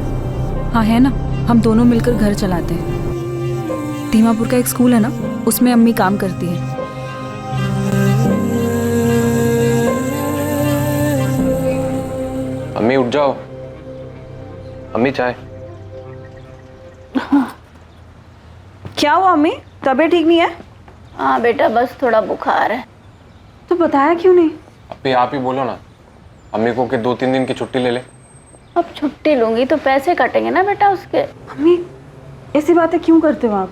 हाँ है ना, हम दोनों मिलकर घर चलाते हैं। दीमापुर का एक स्कूल है ना, उसमें अम्मी काम करती है। अम्मी उठ जाओ। अम्मी चाय। क्या हुआ अम्मी? तबीयत ठीक नहीं है? हाँ बेटा, बस थोड़ा बुखार है। तो बताया क्यों नहीं? अभी आप ही बोलो ना अम्मी को कि 2-3 दिन की छुट्टी ले ले। अब छुट्टी लूंगी तो पैसे कटेंगे ना बेटा उसके। अम्मी ऐसी बातें क्यों करते हो आप?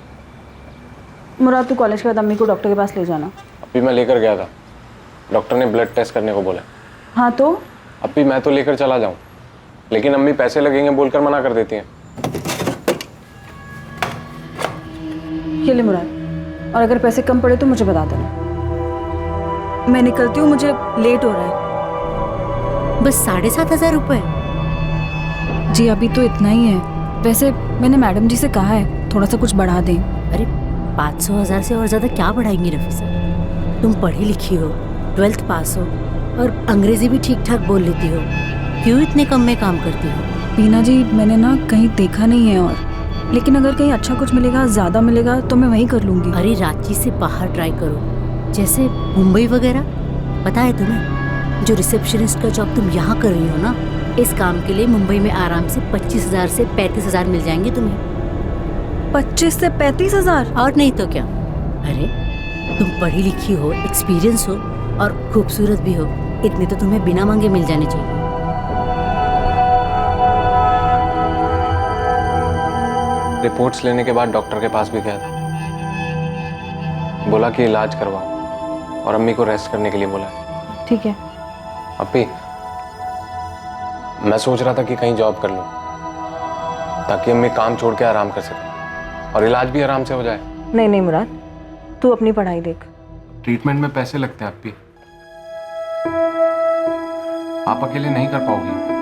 मुराद, तू कॉलेज के बाद अम्मी को डॉक्टर के पास ले जाना। अभी मैं लेकर गया था, डॉक्टर ने ब्लड टेस्ट करने को बोला। हाँ तो? अभी मैं तो लेकर चला जाऊं, लेकिन अम्मी पैसे लगेंगे बोलकर मना कर देती हैं। ये ले मुराद, और अगर पैसे कम पड़े तो मुझे बता देना। मैं निकलती हूँ, मुझे लेट हो रहा है। बस 7,500 रुपये? जी अभी तो इतना ही है। वैसे मैंने मैडम जी से कहा है थोड़ा सा कुछ बढ़ा दें। अरे 500,000 से और ज़्यादा क्या बढ़ाएंगी रफीसा? तुम पढ़ी लिखी हो, 12th पास हो और अंग्रेजी भी ठीक ठाक बोल लेती हो, क्यों इतने कम में काम करती हो? बीना जी मैंने ना कहीं देखा नहीं है, और लेकिन अगर कहीं अच्छा कुछ मिलेगा, ज़्यादा मिलेगा तो मैं वहीं कर लूँगी। अरे रांची से बाहर ट्राई करो, जैसे मुंबई वगैरह। पता है तुम्हें, जो रिसेप्शनिस्ट का जॉब तुम यहाँ कर रही हो ना, इस काम के लिए मुंबई में आराम से 25,000 से 35,000 मिल जाएंगे तुम्हें। 25 से 35,000? और नहीं तो क्या। अरे तुम पढ़ी लिखी हो, एक्सपीरियंस हो और खूबसूरत भी हो, इतने तो तुम्हें बिना मांगे मिल जाने चाहिए। रिपोर्ट्स लेने के बाद डॉक्टर के पास भी गया था, बोला कि इलाज करवाओ और अम्मी को रेस्ट करने के लिए बोला। ठीक है। अभी मैं सोच रहा था कि कहीं जॉब कर लूं ताकि अम्मी काम छोड़ के आराम कर सके और इलाज भी आराम से हो जाए। नहीं नहीं मुराद, तू अपनी पढ़ाई देख। ट्रीटमेंट में पैसे लगते हैं अप्पी, आप अकेले नहीं कर पाओगी।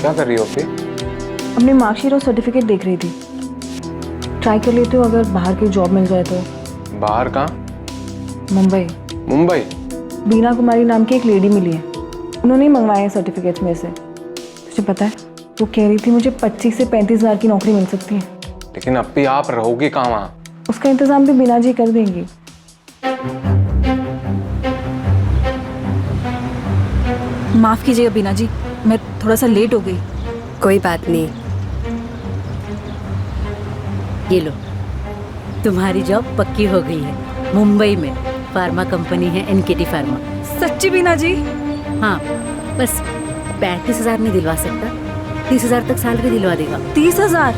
क्या कर रही हो अप्पी? अपनी मार्कशीट और सर्टिफिकेट देख रही थी। ट्राई कर लेते हो, अगर बाहर की जॉब मिल जाए तो। बाहर कहाँ? मुंबई। मुंबई? बीना कुमारी नाम की एक लेडी मिली है, उन्होंने ही मंगवाए हैं सर्टिफिकेट्स में से। तुझे पता है, वो कह रही थी मुझे 25 से 35,000 की नौकरी मिल सकती है। लेकिन अप्पी आप रहोगी कहाँ वहाँ? उसका इंतजाम भी बीना जी कर देंगी। माफ कीजिएगा बीना जी, मैं थोड़ा सा लेट हो गई। कोई बात नहीं। ये लो, तुम्हारी जॉब पक्की हो गई है। मुंबई में फार्मा कंपनी है NKT फार्मा। सच्ची बीना जी? हाँ, बस 35,000 नहीं दिलवा सकता, 30,000 तक सैलरी दिलवा देगा। 30,000?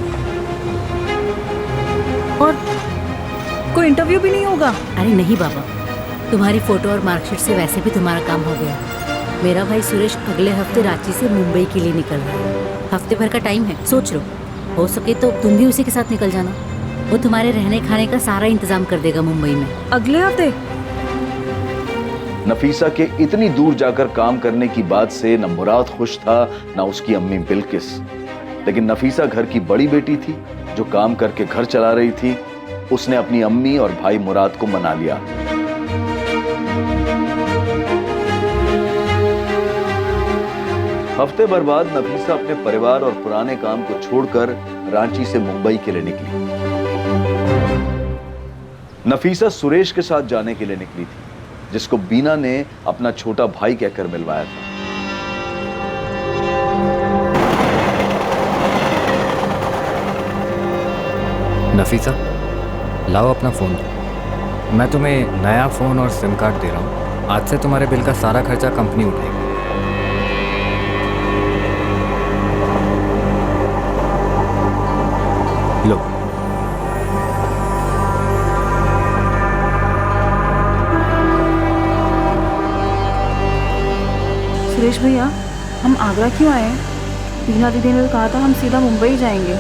और कोई इंटरव्यू भी नहीं होगा? अरे नहीं बाबा, तुम्हारी फोटो और मार्कशीट से वैसे भी तुम्हारा काम हो गया। मेरा भाई सुरेश अगले हफ्ते रांची से मुंबई के लिए निकल रहा है। हफ्ते भर का टाइम है, सोच लो, हो सके तो तुम भी उसी के साथ निकल जाना। वो तुम्हारे रहने खाने का सारा इंतजाम कर देगा मुंबई में। अगले हफ्ते? नफीसा के इतनी दूर जाकर काम करने की बात से न मुराद खुश था न उसकी अम्मी बिल्किस। लेकिन नफीसा घर की बड़ी बेटी थी जो काम करके घर चला रही थी। उसने अपनी अम्मी और भाई मुराद को मना लिया। हफ्ते भर बाद नफीसा अपने परिवार और पुराने काम को छोड़कर रांची से मुंबई के लिए निकली। नफीसा सुरेश के साथ जाने के लिए निकली थी, जिसको बीना ने अपना छोटा भाई कहकर मिलवाया था। नफीसा, लाओ अपना फ़ोन। मैं तुम्हें नया फ़ोन और सिम कार्ड दे रहा हूँ। आज से तुम्हारे बिल का सारा खर्चा कंपनी उठाएगी। लो। सुरेश भैया, हम आगरा क्यों आए हैं? बीना दीदी ने कहा था हम सीधा मुंबई जाएंगे।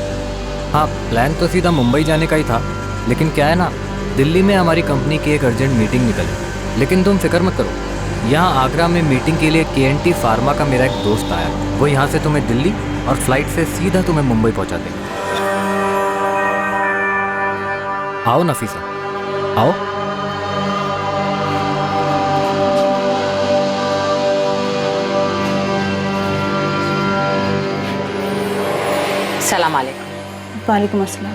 हाँ, प्लान तो सीधा मुंबई जाने का ही था, लेकिन क्या है ना, दिल्ली में हमारी कंपनी की एक अर्जेंट मीटिंग निकली। लेकिन तुम फिक्र मत करो, यहाँ आगरा में मीटिंग के लिए KNT फार्मा का मेरा एक दोस्त आया। वो यहाँ से तुम्हें दिल्ली और फ्लाइट से सीधा तुम्हें मुंबई पहुँचा देगा। आओ नफीसा, आओ। सलाम अलैकुम। वालेकुम अस्सलाम।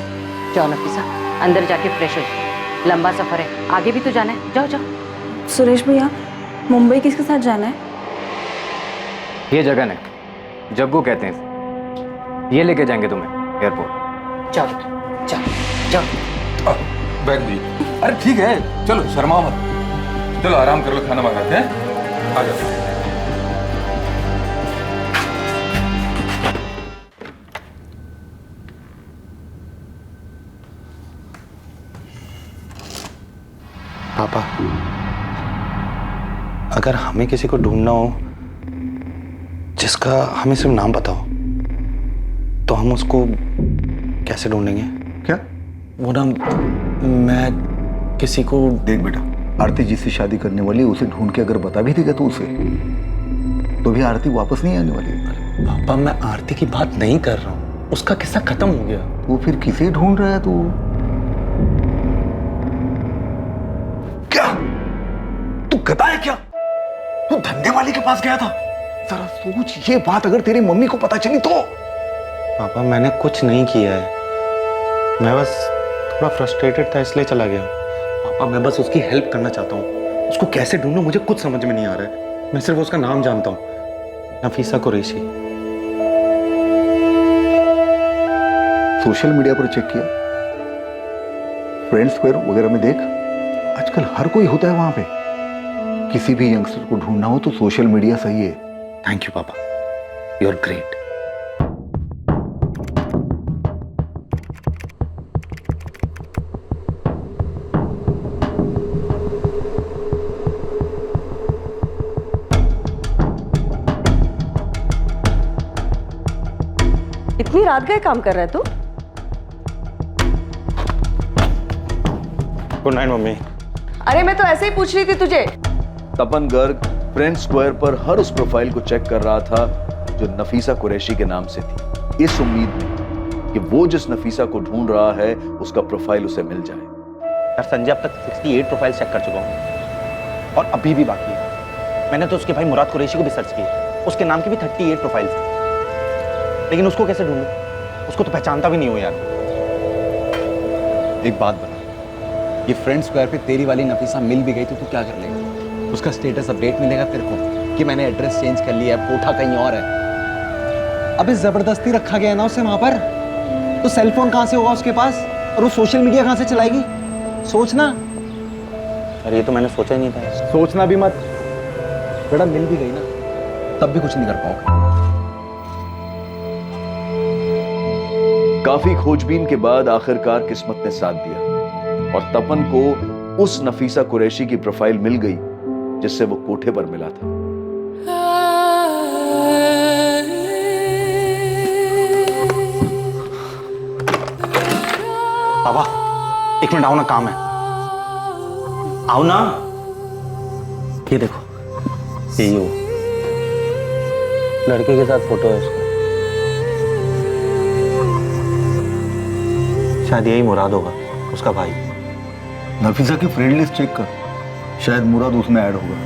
जाओ नफीसा, अंदर जाके फ्रेश हो जाओ, लंबा सफर है, आगे भी तो जाना है, जाओ जाओ। सुरेश भैया, मुंबई किसके साथ जाना है? ये जगह नहीं, जग्गू कहते हैं इसे। ये लेके जाएंगे तुम्हें एयरपोर्ट। जाओ जाओ जाओ। बैग दी। अरे ठीक है, चलो शर्मा मत, चलो आराम कर लो, खाना मंगाते हैं, आ जाओ। पापा, अगर हमें किसी को ढूंढना हो जिसका हमें सिर्फ नाम पता हो, तो हम उसको कैसे ढूंढेंगे? क्या? वो ना, मैं किसी को... देख बेटा, आरती जिससे शादी करने वाली है उसे ढूंढ के अगर बता भी देगा तो उसे, तो भी आरती वापस नहीं आने वाली है। पापा, मैं आरती की बात नहीं कर रहा हूँ, उसका किस्सा खत्म हो गया। वो फिर किसे ढूंढ रहा है तू? क्या तू गधा है क्या? तू धंधे वाले के पास गया था? जरा सोच, ये बात अगर तेरी मम्मी को पता चली तो? पापा, मैंने कुछ नहीं किया है, मैं बस थोड़ा फ्रस्ट्रेटेड था इसलिए चला गया। पापा, मैं बस उसकी हेल्प करना चाहता हूँ। उसको कैसे ढूंढूं मुझे कुछ समझ में नहीं आ रहा है। मैं सिर्फ उसका नाम जानता हूँ, नफीसा कुरैशी। सोशल मीडिया पर चेक किया? फ्रेंड स्क्वायर वगैरह में देख, आजकल हर कोई होता है वहां पे। किसी भी यंगस्टर को ढूंढना हो तो सोशल मीडिया सही है। थैंक यू पापा, यू आर ग्रेट। इतनी रात गए काम कर रहा है तू? Good night mummy. अरे मैं तो ऐसे ही पूछ रही थी तुझे। तपन गर्ग फ्रेंड स्क्वायर पर हर उस प्रोफाइल को चेक कर रहा था जो नफीसा कुरैशी के नाम से थी, इस उम्मीद में कि वो जिस नफीसा को ढूंढ रहा है उसका प्रोफाइल उसे मिल जाए। यार संजय, अब तक 68 प्रोफाइल चेक कर चुका हूँ और अभी भी बाकी है। मैंने तो उसके भाई मुराद कुरैशी को भी सर्च किया, उसके नाम की भी 38 प्रोफाइल्स हैं, लेकिन उसको कैसे ढूंढूं? उसको तो पहचानता भी नहीं हो यार। एक बात बता, ये फ्रेंड स्क्वायर पे तेरी वाली नफीसा मिल भी गई तो तू क्या कर लेगा? उसका स्टेटस अपडेट मिलेगा तेरे को कि मैंने एड्रेस चेंज कर लिया है, कोठा कहीं और है। अबे जबरदस्ती रखा गया ना उसे वहां पर, तो सेल फोन कहां से होगा उसके पास और वो सोशल मीडिया कहां से चलाएगी? सोचना। अरे ये तो मैंने सोचा ही नहीं था। सोचना भी मत बेटा, मिल भी गई ना तब भी कुछ नहीं कर पाओगे। काफी खोजबीन के बाद आखिरकार किस्मत ने साथ दिया और तपन को उस नफीसा कुरैशी की प्रोफाइल मिल गई जिससे वो कोठे पर मिला था। पापा, एक मिनट आओ ना, काम है। आओ ना। ये देखो, यही वो लड़के के साथ फोटो है उसका। शायद यही मुराद होगा, उसका भाई। नफीसा की फ्रेंड लिस्ट चेक कर, शायद मुराद उसमें ऐड होगा।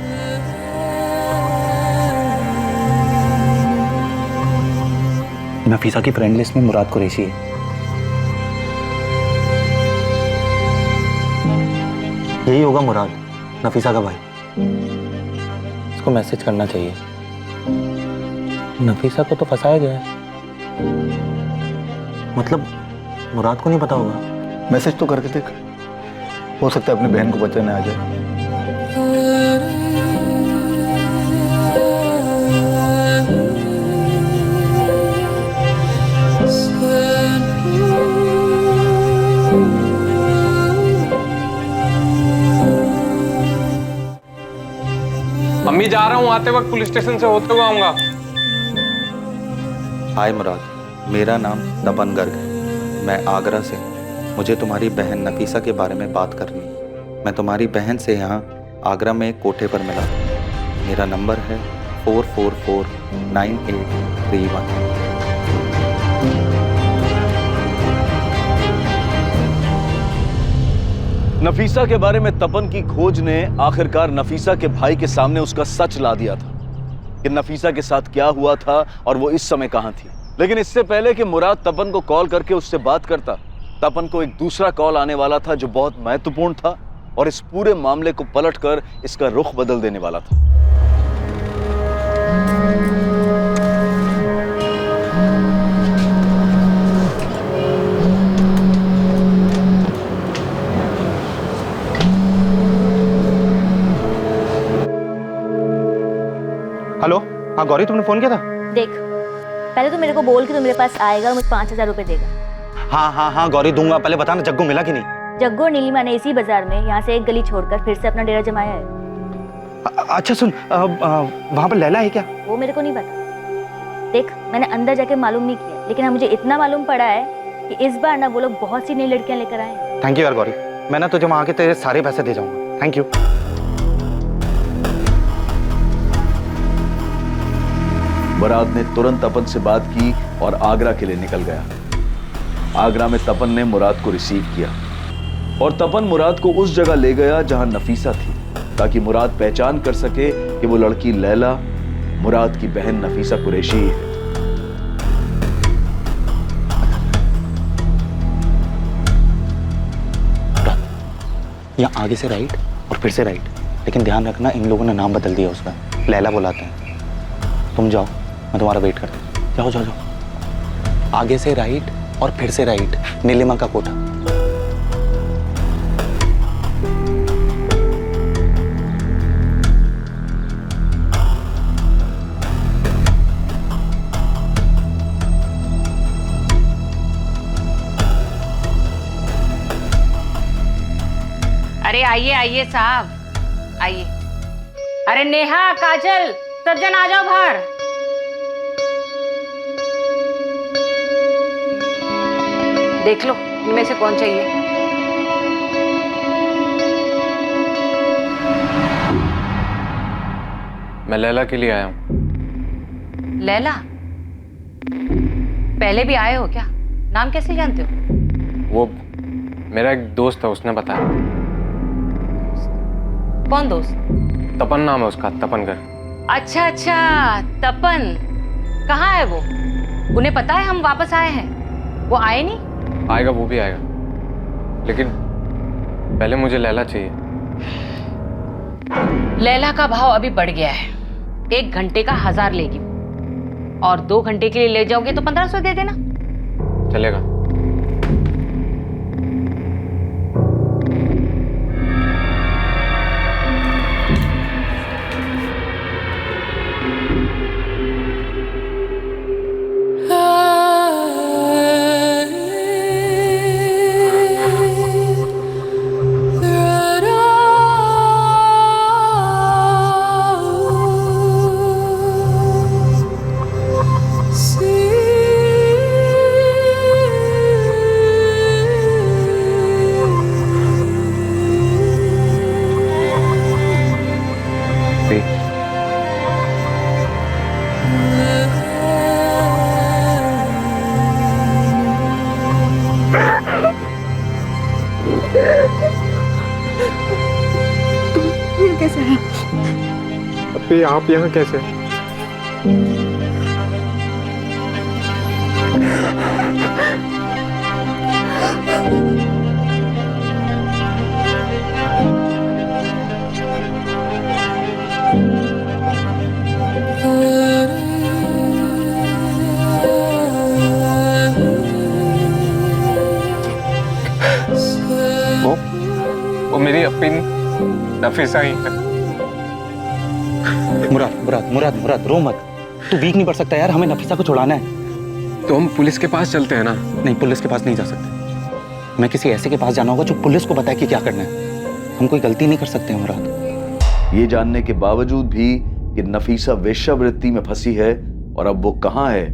नफीसा की फ्रेंड लिस्ट में मुराद कुरैशी है। यही होगा मुराद, नफीसा का भाई। इसको मैसेज करना चाहिए। नफीसा को तो फंसाया गया है, मतलब मुराद को नहीं पता होगा। मैसेज तो करके देख, हो सकता है अपनी बहन को बचाने आ जाए। मम्मी, जा रहा हूँ, आते वक्त पुलिस स्टेशन से होते हुए आऊंगा। हाय मुराद, मेरा नाम तपन गर्ग है, मैं आगरा से। मुझे तुम्हारी बहन नफीसा के बारे में बात करनी है। मैं तुम्हारी बहन से यहाँ आगरा में एक कोठे पर मिला। मेरा नंबर है 4449831। नफीसा के बारे में तपन की खोज ने आखिरकार नफीसा के भाई के सामने उसका सच ला दिया था कि नफीसा के साथ क्या हुआ था और वो इस समय कहां थी। लेकिन इससे पहले कि मुराद तपन को कॉल करके उससे बात करता, तपन को एक दूसरा कॉल आने वाला था जो बहुत महत्वपूर्ण था और इस पूरे मामले को पलटकर इसका रुख बदल देने वाला था। हेलो, हाँ गौरी, तुमने फोन किया था? देख, पहले तो मेरे को बोल कि तू मेरे पास आएगा और मुझे 5,000 रुपए देगा। हाँ गौरी दूंगा। पहले बताना जग्गू मिला कि नहीं? जग्गू और नीलिमा ने इसी बाजार में यहाँ से एक गली छोड़कर फिर से अपना डेरा जमाया है। अच्छा सुन, वहाँ पर लैला है क्या? वो मेरे को नहीं पता। देख, मैंने अंदर जाके मालूम नहीं किया, लेकिन हाँ मुझे इतना मालूम पड़ा है कि इस बार ना वो लोग बहुत सी नई लड़कियां लेकर आए हैं। थैंक यू यार गौरी, मैं ना तुझे वहाँ के तेरे सारे पैसे दे जाऊंगा। Thank you. मुराद ने तुरंत तपन से बात की और आगरा के लिए निकल गया। आगरा में तपन ने मुराद को रिसीव किया और तपन मुराद को उस जगह ले गया जहां नफीसा थी, ताकि मुराद पहचान कर सके कि वो लड़की लैला मुराद की बहन नफीसा कुरैशी है। यहाँ आगे से राइट और फिर से राइट, लेकिन ध्यान रखना इन लोगों ने नाम बदल दिया उसका, लैला बुलाते हैं। तुम जाओ, मैं तुम्हारा वेट करता हूँ। जाओ जाओ जाओ। आगे से राइट और फिर से राइट, नीलिमा का कोठा। अरे आइए आइए साहब, आइए। अरे नेहा, काजल, सब जन आ जाओ बाहर। देख लो इनमें से कौन चाहिए। मैं लैला के लिए आया हूँ। लैला? पहले भी आए हो क्या? नाम कैसे जानते हो? वो मेरा एक दोस्त है, उसने बताया। कौन दोस्त? तपन नाम है उसका, तपनगर। अच्छा अच्छा, तपन। कहाँ है वो? उन्हें पता है हम वापस आए हैं? वो आए नहीं? आएगा, वो भी आएगा, लेकिन पहले मुझे लैला चाहिए। लैला का भाव अभी बढ़ गया है। 1 घंटे का 1000 लेगी और 2 घंटे के लिए ले जाओगे तो 1500 दे देना। चलेगा। कैसे हैं? अबे आप यहाँ कैसे? वो मेरी अपिन नफीसा ही है। मुराद रो मत। तू वीक नहीं पड़ सकता यार, हमें नफीसा को छुड़ाना है। तो हम पुलिस के पास चलते हैं ना? नहीं, पुलिस के पास नहीं जा सकते। मैं किसी ऐसे के पास जाना होगा जो पुलिस को बताए कि क्या करना है। हम कोई गलती नहीं कर सकते मुराद। ये जानने के बावजूद भी कि नफीसा वेश्यावृत्ति में फंसी है और अब वो कहाँ है।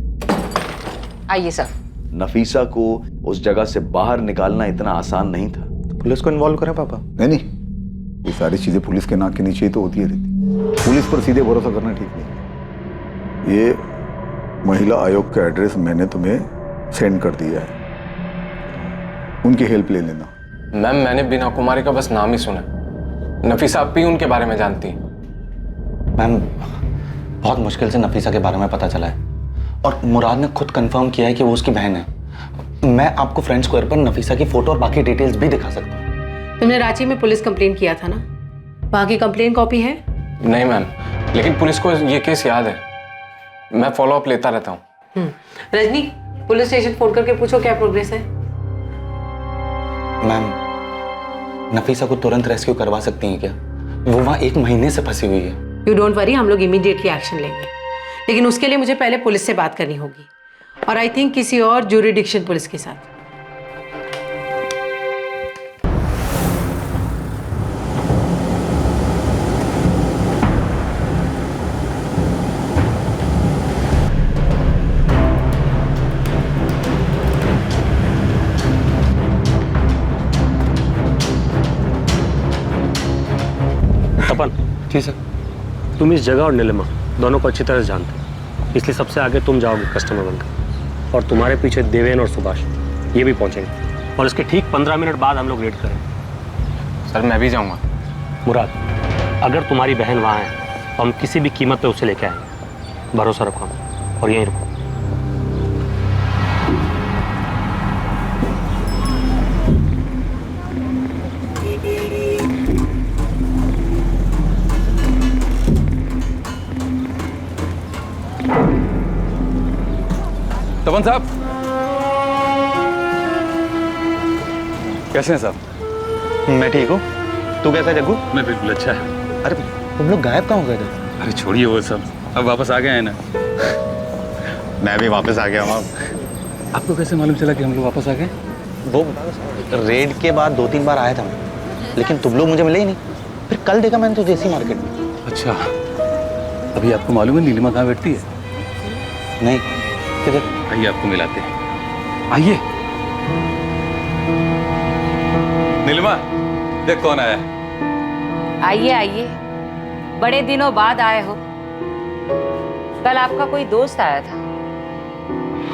आइए सर। नफीसा को उस जगह से बाहर निकालना इतना आसान नहीं था। पुलिस को इन्वॉल्व करें पापा? नहीं, ये सारी चीजें पुलिस के नाक के नीचे ही तो होती रहती। पुलिस पर सीधे भरोसा करना ठीक नहीं। ये महिला आयोग का एड्रेस मैंने तुम्हें सेंड कर दिया है, उनकी हेल्प ले लेना। मैम, मैंने बीना कुमारी का बस नाम ही सुना। नफीसा अपी उनके बारे में जानती है। मैम, बहुत मुश्किल से नफीसा के बारे में पता चला है और मुराद ने खुद कंफर्म किया है कि वो उसकी बहन है। मैं आपको फ्रेंड स्क्वायर पर नफीसा की फोटो और बाकी डिटेल्स भी दिखा सकता हूँ। तुमने रांची में पुलिस कंप्लेन किया था ना, वहाँ की कंप्लेन कॉपी है? नहीं मैम, लेकिन पुलिस को ये केस याद है, मैं फॉलो अप लेता रहता हूँ। रजनी, पुलिस स्टेशन फोन करके पूछो क्या प्रोग्रेस है। मैम, नफीसा को तुरंत रेस्क्यू करवा सकती हैं क्या? वो वहाँ 1 महीने से फंसी हुई है। यू डोंट वरी, हम लोग इमीडिएटली एक्शन लेंगे, लेकिन उसके लिए मुझे पहले पुलिस से बात करनी होगी, और आई थिंक किसी और ज्यूरिडिक्शन पुलिस के साथ। तपन जी सर। तुम इस जगह और नीलिमा दोनों को अच्छी तरह से जानते हो, इसलिए सबसे आगे तुम जाओगे कस्टमर बनकर, और तुम्हारे पीछे देवेन और सुभाष ये भी पहुंचेंगे, और इसके ठीक 15 मिनट बाद हम लोग रेड करेंगे। सर मैं भी जाऊंगा। मुराद, अगर तुम्हारी बहन वहाँ है तो हम किसी भी कीमत पे उसे लेके आएंगे, भरोसा रखो हम, और यहीं रुको। तपन साहब कैसे हैं साहब? मैं ठीक हूँ, तू कैसा है जग्गू? मैं बिल्कुल अच्छा है। अरे तुम लोग गायब कहाँ हो गए थे? अरे छोड़िए वो सब, अब वापस आ गए हैं ना। मैं भी वापस आ गया हूँ। आपको कैसे मालूम चला कि हम लोग वापस आ गए? वो रेड के बाद 2-3 बार आया था मैं, लेकिन तुम लोग मुझे मिले ही नहीं। फिर कल देखा मैंने तुझे इसी मार्केट में। अच्छा, अभी आपको मालूम है नीलिमा कहाँ बैठती है? नहीं, किधर? आइए आपको मिलाते हैं, आइए। नीलिमा, देख कौन आया है। आइए आइए, बड़े दिनों बाद आए हो। कल आपका कोई दोस्त आया था।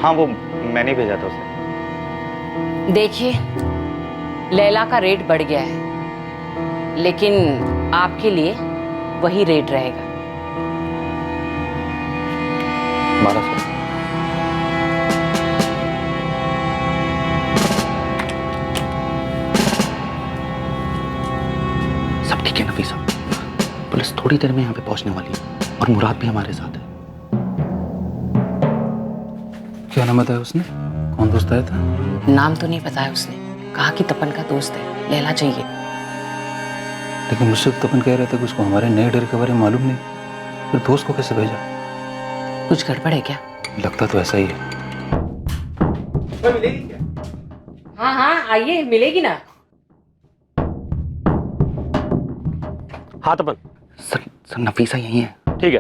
हाँ, वो मैंने भेजा था उसे। देखिए, लैला का रेट बढ़ गया है, लेकिन आपके लिए वही रेट रहेगा। 1200। सब ठीक है नफीसा, पुलिस थोड़ी देर में यहाँ पे पहुंचने वाली है, और मुराद भी हमारे साथ है। क्या नाम बताया उसने? कौन दोस्त आया था? नाम तो नहीं बताया उसने, कहा कि तपन का दोस्त है, लैला चाहिए। लेकिन मुझसे तपन कह रहे थे कि उसको हमारे नए डर के बारे में मालूम नहीं, फिर दोस्त को कैसे भेजा? कुछ गड़बड़ है क्या? लगता तो ऐसा ही है। मिलेगी क्या? हाँ हाँ आइए, मिलेगी ना। हाँ तपन। सर नफीसा यही है। ठीक है,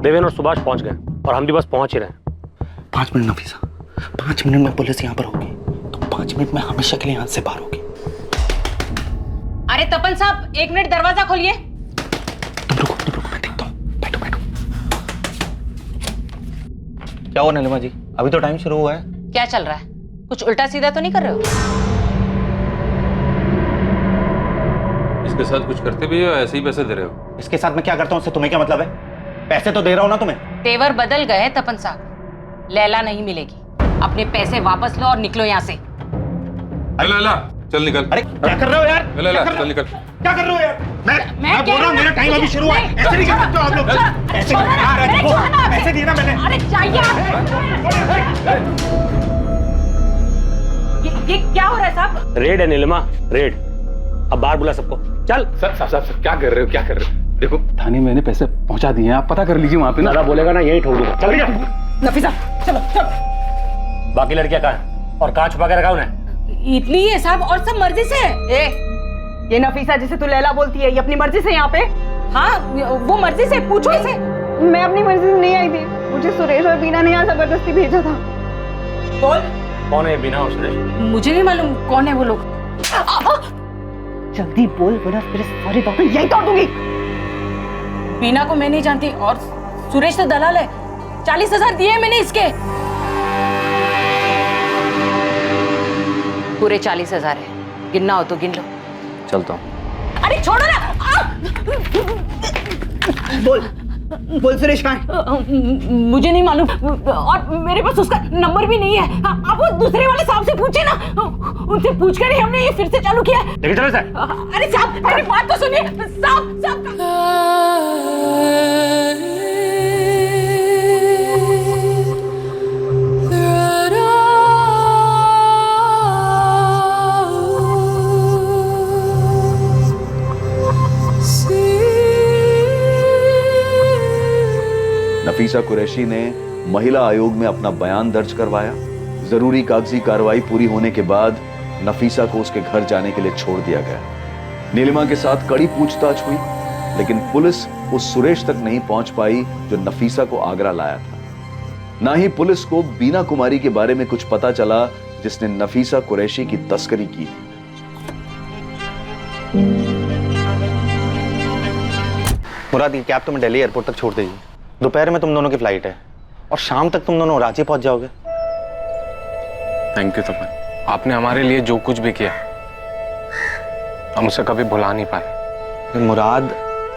देवेन और सुभाष पहुंच गए, और हम भी बस पहुंच ही रहे हैं। 5 मिनट नफीसा, 5 मिनट में पुलिस यहाँ पर होगी, तो 5 मिनट में हमेशा के लिए यहाँ से बाहर होगी। अरे तपन साहब, 1 मिनट दरवाजा खोलिए। तुम रुको, मैं देखता हूँ। बैठो। क्या हुआ नीलिमा जी, अभी तो टाइम शुरू हुआ है। क्या चल रहा है? कुछ उल्टा सीधा तो नहीं कर रहे हो? इसके साथ कुछ करते भी हो, ऐसे ही पैसे दे रहे हो? इसके साथ मैं क्या करता हूँ उससे तुम्हें क्या मतलब है? पैसे तो दे रहा हूँ ना तुम्हें। तेवर बदल गए तपन साहब, लैला नहीं मिलेगी। अपने पैसे वापस लो और निकलो यहाँ से। लैला चल निकल। अरे क्या कर रहे हो यार? लैला चल निकल। क्या कर रहे हो यार? मैं बोल रहा हूँ, मेरा टाइम अभी शुरू हुआ है। ऐसे नहीं कर सकते हो आप लोग। पैसे दिए ना मैंने। अरे चाहिए। ये क्या हो रहा है साहब? रेड है नीलिमा, रेड। अब बाहर बुला सबको, चल। सर क्या कर रहे हो, क्या कर रहे हो? देखो थाने मैंने पैसे पहुंचा दिए हैं, आप पता कर लीजिए वहां पे ना। दादा बोलेगा ना, यही ठोक दूंगा। चल नफीसा चलो। बाकी लड़कियां कहाँ हैं? और कहाँ छुपा के रखा उन्हें? इतनी है साहब, और सब मर्जी से है। ये नफीसा जिसे तू लैला बोलती है, ये अपनी मर्जी से यहाँ पे? हाँ, वो मर्जी से, पूछो इसे। मैं अपनी मर्जी से नहीं आई थी, मुझे सुरेश और बीना ने यहाँ जबरदस्ती भेजा था। बोल, कौन है बीना और सुरेश? मुझे नहीं मालूम कौन है वो लोग। जल्दी बोल, वरना तेरे सारी बातें यही तोड़ दूंगी। बीना को मैं नहीं जानती, और सुरेश तो दलाल है। 40,000 दिए मैंने इसके। पूरे 40,000 है, गिनना हो तो गिन लो। चलता हूँ। अरे छोड़ो ना। बोल, बोल सुरेश कहाँ? मुझे नहीं मालूम और मेरे पास उसका नंबर भी नहीं है। आप वो दूसरे वाले साहब से पूछे ना, उनसे पूछकर ही हमने ये फिर से चालू किया। लेकिन चलो सर। अरे साहब मेरी बात तो सुनिए। साहब नफीसा कुरैशी ने महिला आयोग में अपना बयान दर्ज करवाया। जरूरी कागजी कार्रवाई पूरी होने के बाद नफीसा को उसके घर जाने के लिए छोड़ दिया गया। नीलिमा के साथ कड़ी पूछताछ हुई, लेकिन पुलिस उस सुरेश तक नहीं पहुंच पाई जो नफीसा को आगरा लाया था। ना ही पुलिस को बीना कुमारी के बारे में कुछ पता चला जिसने नफीसा कुरैशी की तस्करी की थी। मुराद, ये कैब तुम्हें दिल्ली एयरपोर्ट तक छोड़ देगी। दोपहर में तुम दोनों की फ्लाइट है और शाम तक तुम दोनों रांची पहुंच जाओगे। थैंक यू तपन, आपने हमारे लिए जो कुछ भी किया हम उसे कभी भुला नहीं पाए। मुराद,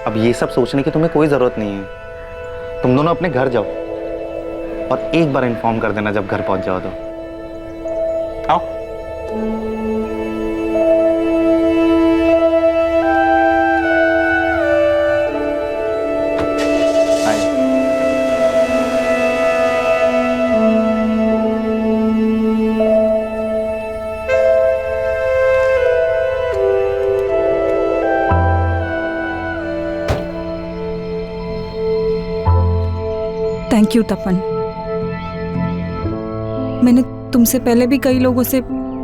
अब ये सब सोचने की तुम्हें कोई जरूरत नहीं है। तुम दोनों अपने घर जाओ और एक बार इन्फॉर्म कर देना जब घर पहुंच जाओ तो। आओ। थैंक यू तपन। मैंने तुमसे पहले भी कई लोगों से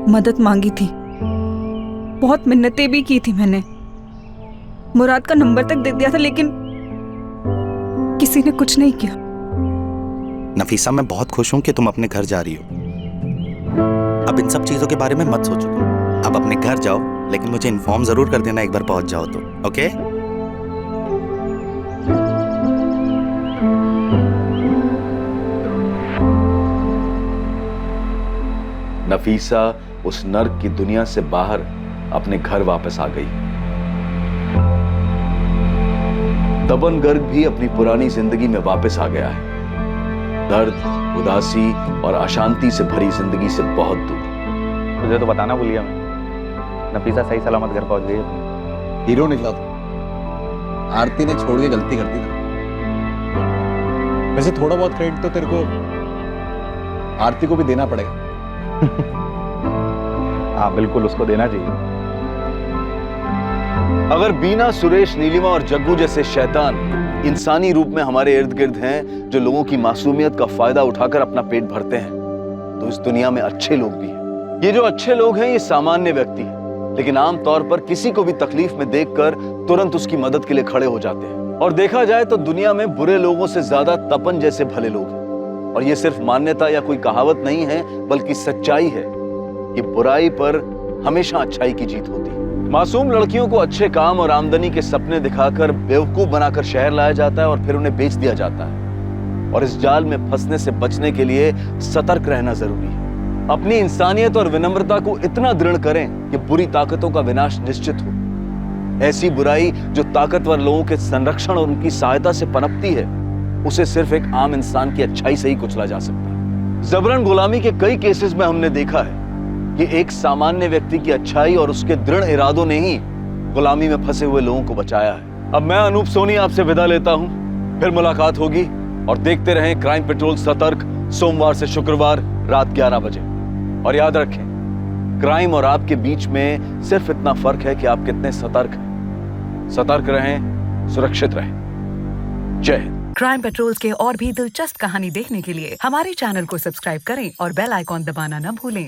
मदद मांगी थी, बहुत मिन्नतें भी की थी मैंने, मुराद का नंबर तक दे दिया था, लेकिन किसी ने कुछ नहीं किया। नफीसा, मैं बहुत खुश हूं कि तुम अपने घर जा रही हो। अब इन सब चीजों के बारे में मत सोचो तुम। अब अपने घर जाओ, लेकिन मुझे इन्फॉर्म जरूर कर देना एक बार पहुंच जाओ तो, ओके? नफीसा उस नर्क की दुनिया से बाहर अपने घर वापस आ गई। तपन गर्ग भी अपनी पुरानी जिंदगी में वापस आ गया है। दर्द, उदासी और अशांति से भरी जिंदगी से बहुत दूर। तुझे तो बताना भूल गया मैं, नफीसा सही सलामत घर पहुंच गई है। हीरो निकला था। आरती ने छोड़ के गलती कर दी था। वैसे थोड़ा बहुत क्रेडिट तो तेरे को आरती को भी देना पड़ेगा। हाँ बिल्कुल, उसको देना चाहिए। अगर बीना, सुरेश, नीलिमा और जग्गू जैसे शैतान इंसानी रूप में हमारे इर्द गिर्द हैं जो लोगों की मासूमियत का फायदा उठाकर अपना पेट भरते हैं, तो इस दुनिया में अच्छे लोग भी हैं। ये जो अच्छे लोग हैं ये सामान्य व्यक्ति हैं, लेकिन आमतौर पर किसी को भी तकलीफ में देखकर तुरंत उसकी मदद के लिए खड़े हो जाते हैं। और देखा जाए तो दुनिया में बुरे लोगों से ज्यादा तपन जैसे भले लोग हैं। और ये सिर्फ मान्यता या कोई कहावत नहीं है, बल्कि सच्चाई है कि बुराई पर हमेशा अच्छाई की जीत होती है। मासूम लड़कियों को अच्छे काम और आमदनी के सपने दिखाकर बेवकूफ बनाकर शहर लाया जाता है और फिर उन्हें बेच दिया जाता है। और इस जाल में फंसने से बचने के लिए सतर्क रहना जरूरी है। अपनी इंसानियत और विनम्रता को इतना दृढ़ करें कि बुरी ताकतों का विनाश निश्चित हो। ऐसी बुराई जो ताकतवर लोगों के संरक्षण और उनकी सहायता से पनपती है, उसे सिर्फ एक आम इंसान की अच्छाई से ही कुचला जा सकता है। जबरन गुलामी के कई केसेस में हमने देखा है कि एक सामान्य व्यक्ति की अच्छाई और उसके दृढ़ इरादों ने ही गुलामी में फंसे हुए लोगों को बचाया है। अब मैं अनूप सोनी आपसे विदा लेता हूं, फिर मुलाकात होगी। और देखते रहें क्राइम पेट्रोल सतर्क, सोमवार से शुक्रवार रात 11 बजे। और याद रखें, क्राइम और आपके बीच में सिर्फ इतना फर्क है कि आप कितने सतर्क हैं। सतर्क रहें, सुरक्षित रहें। जय हिंद। क्राइम पेट्रोल के और भी दिलचस्प कहानी देखने के लिए हमारे चैनल को सब्सक्राइब करें और बेल आइकॉन दबाना न भूलें।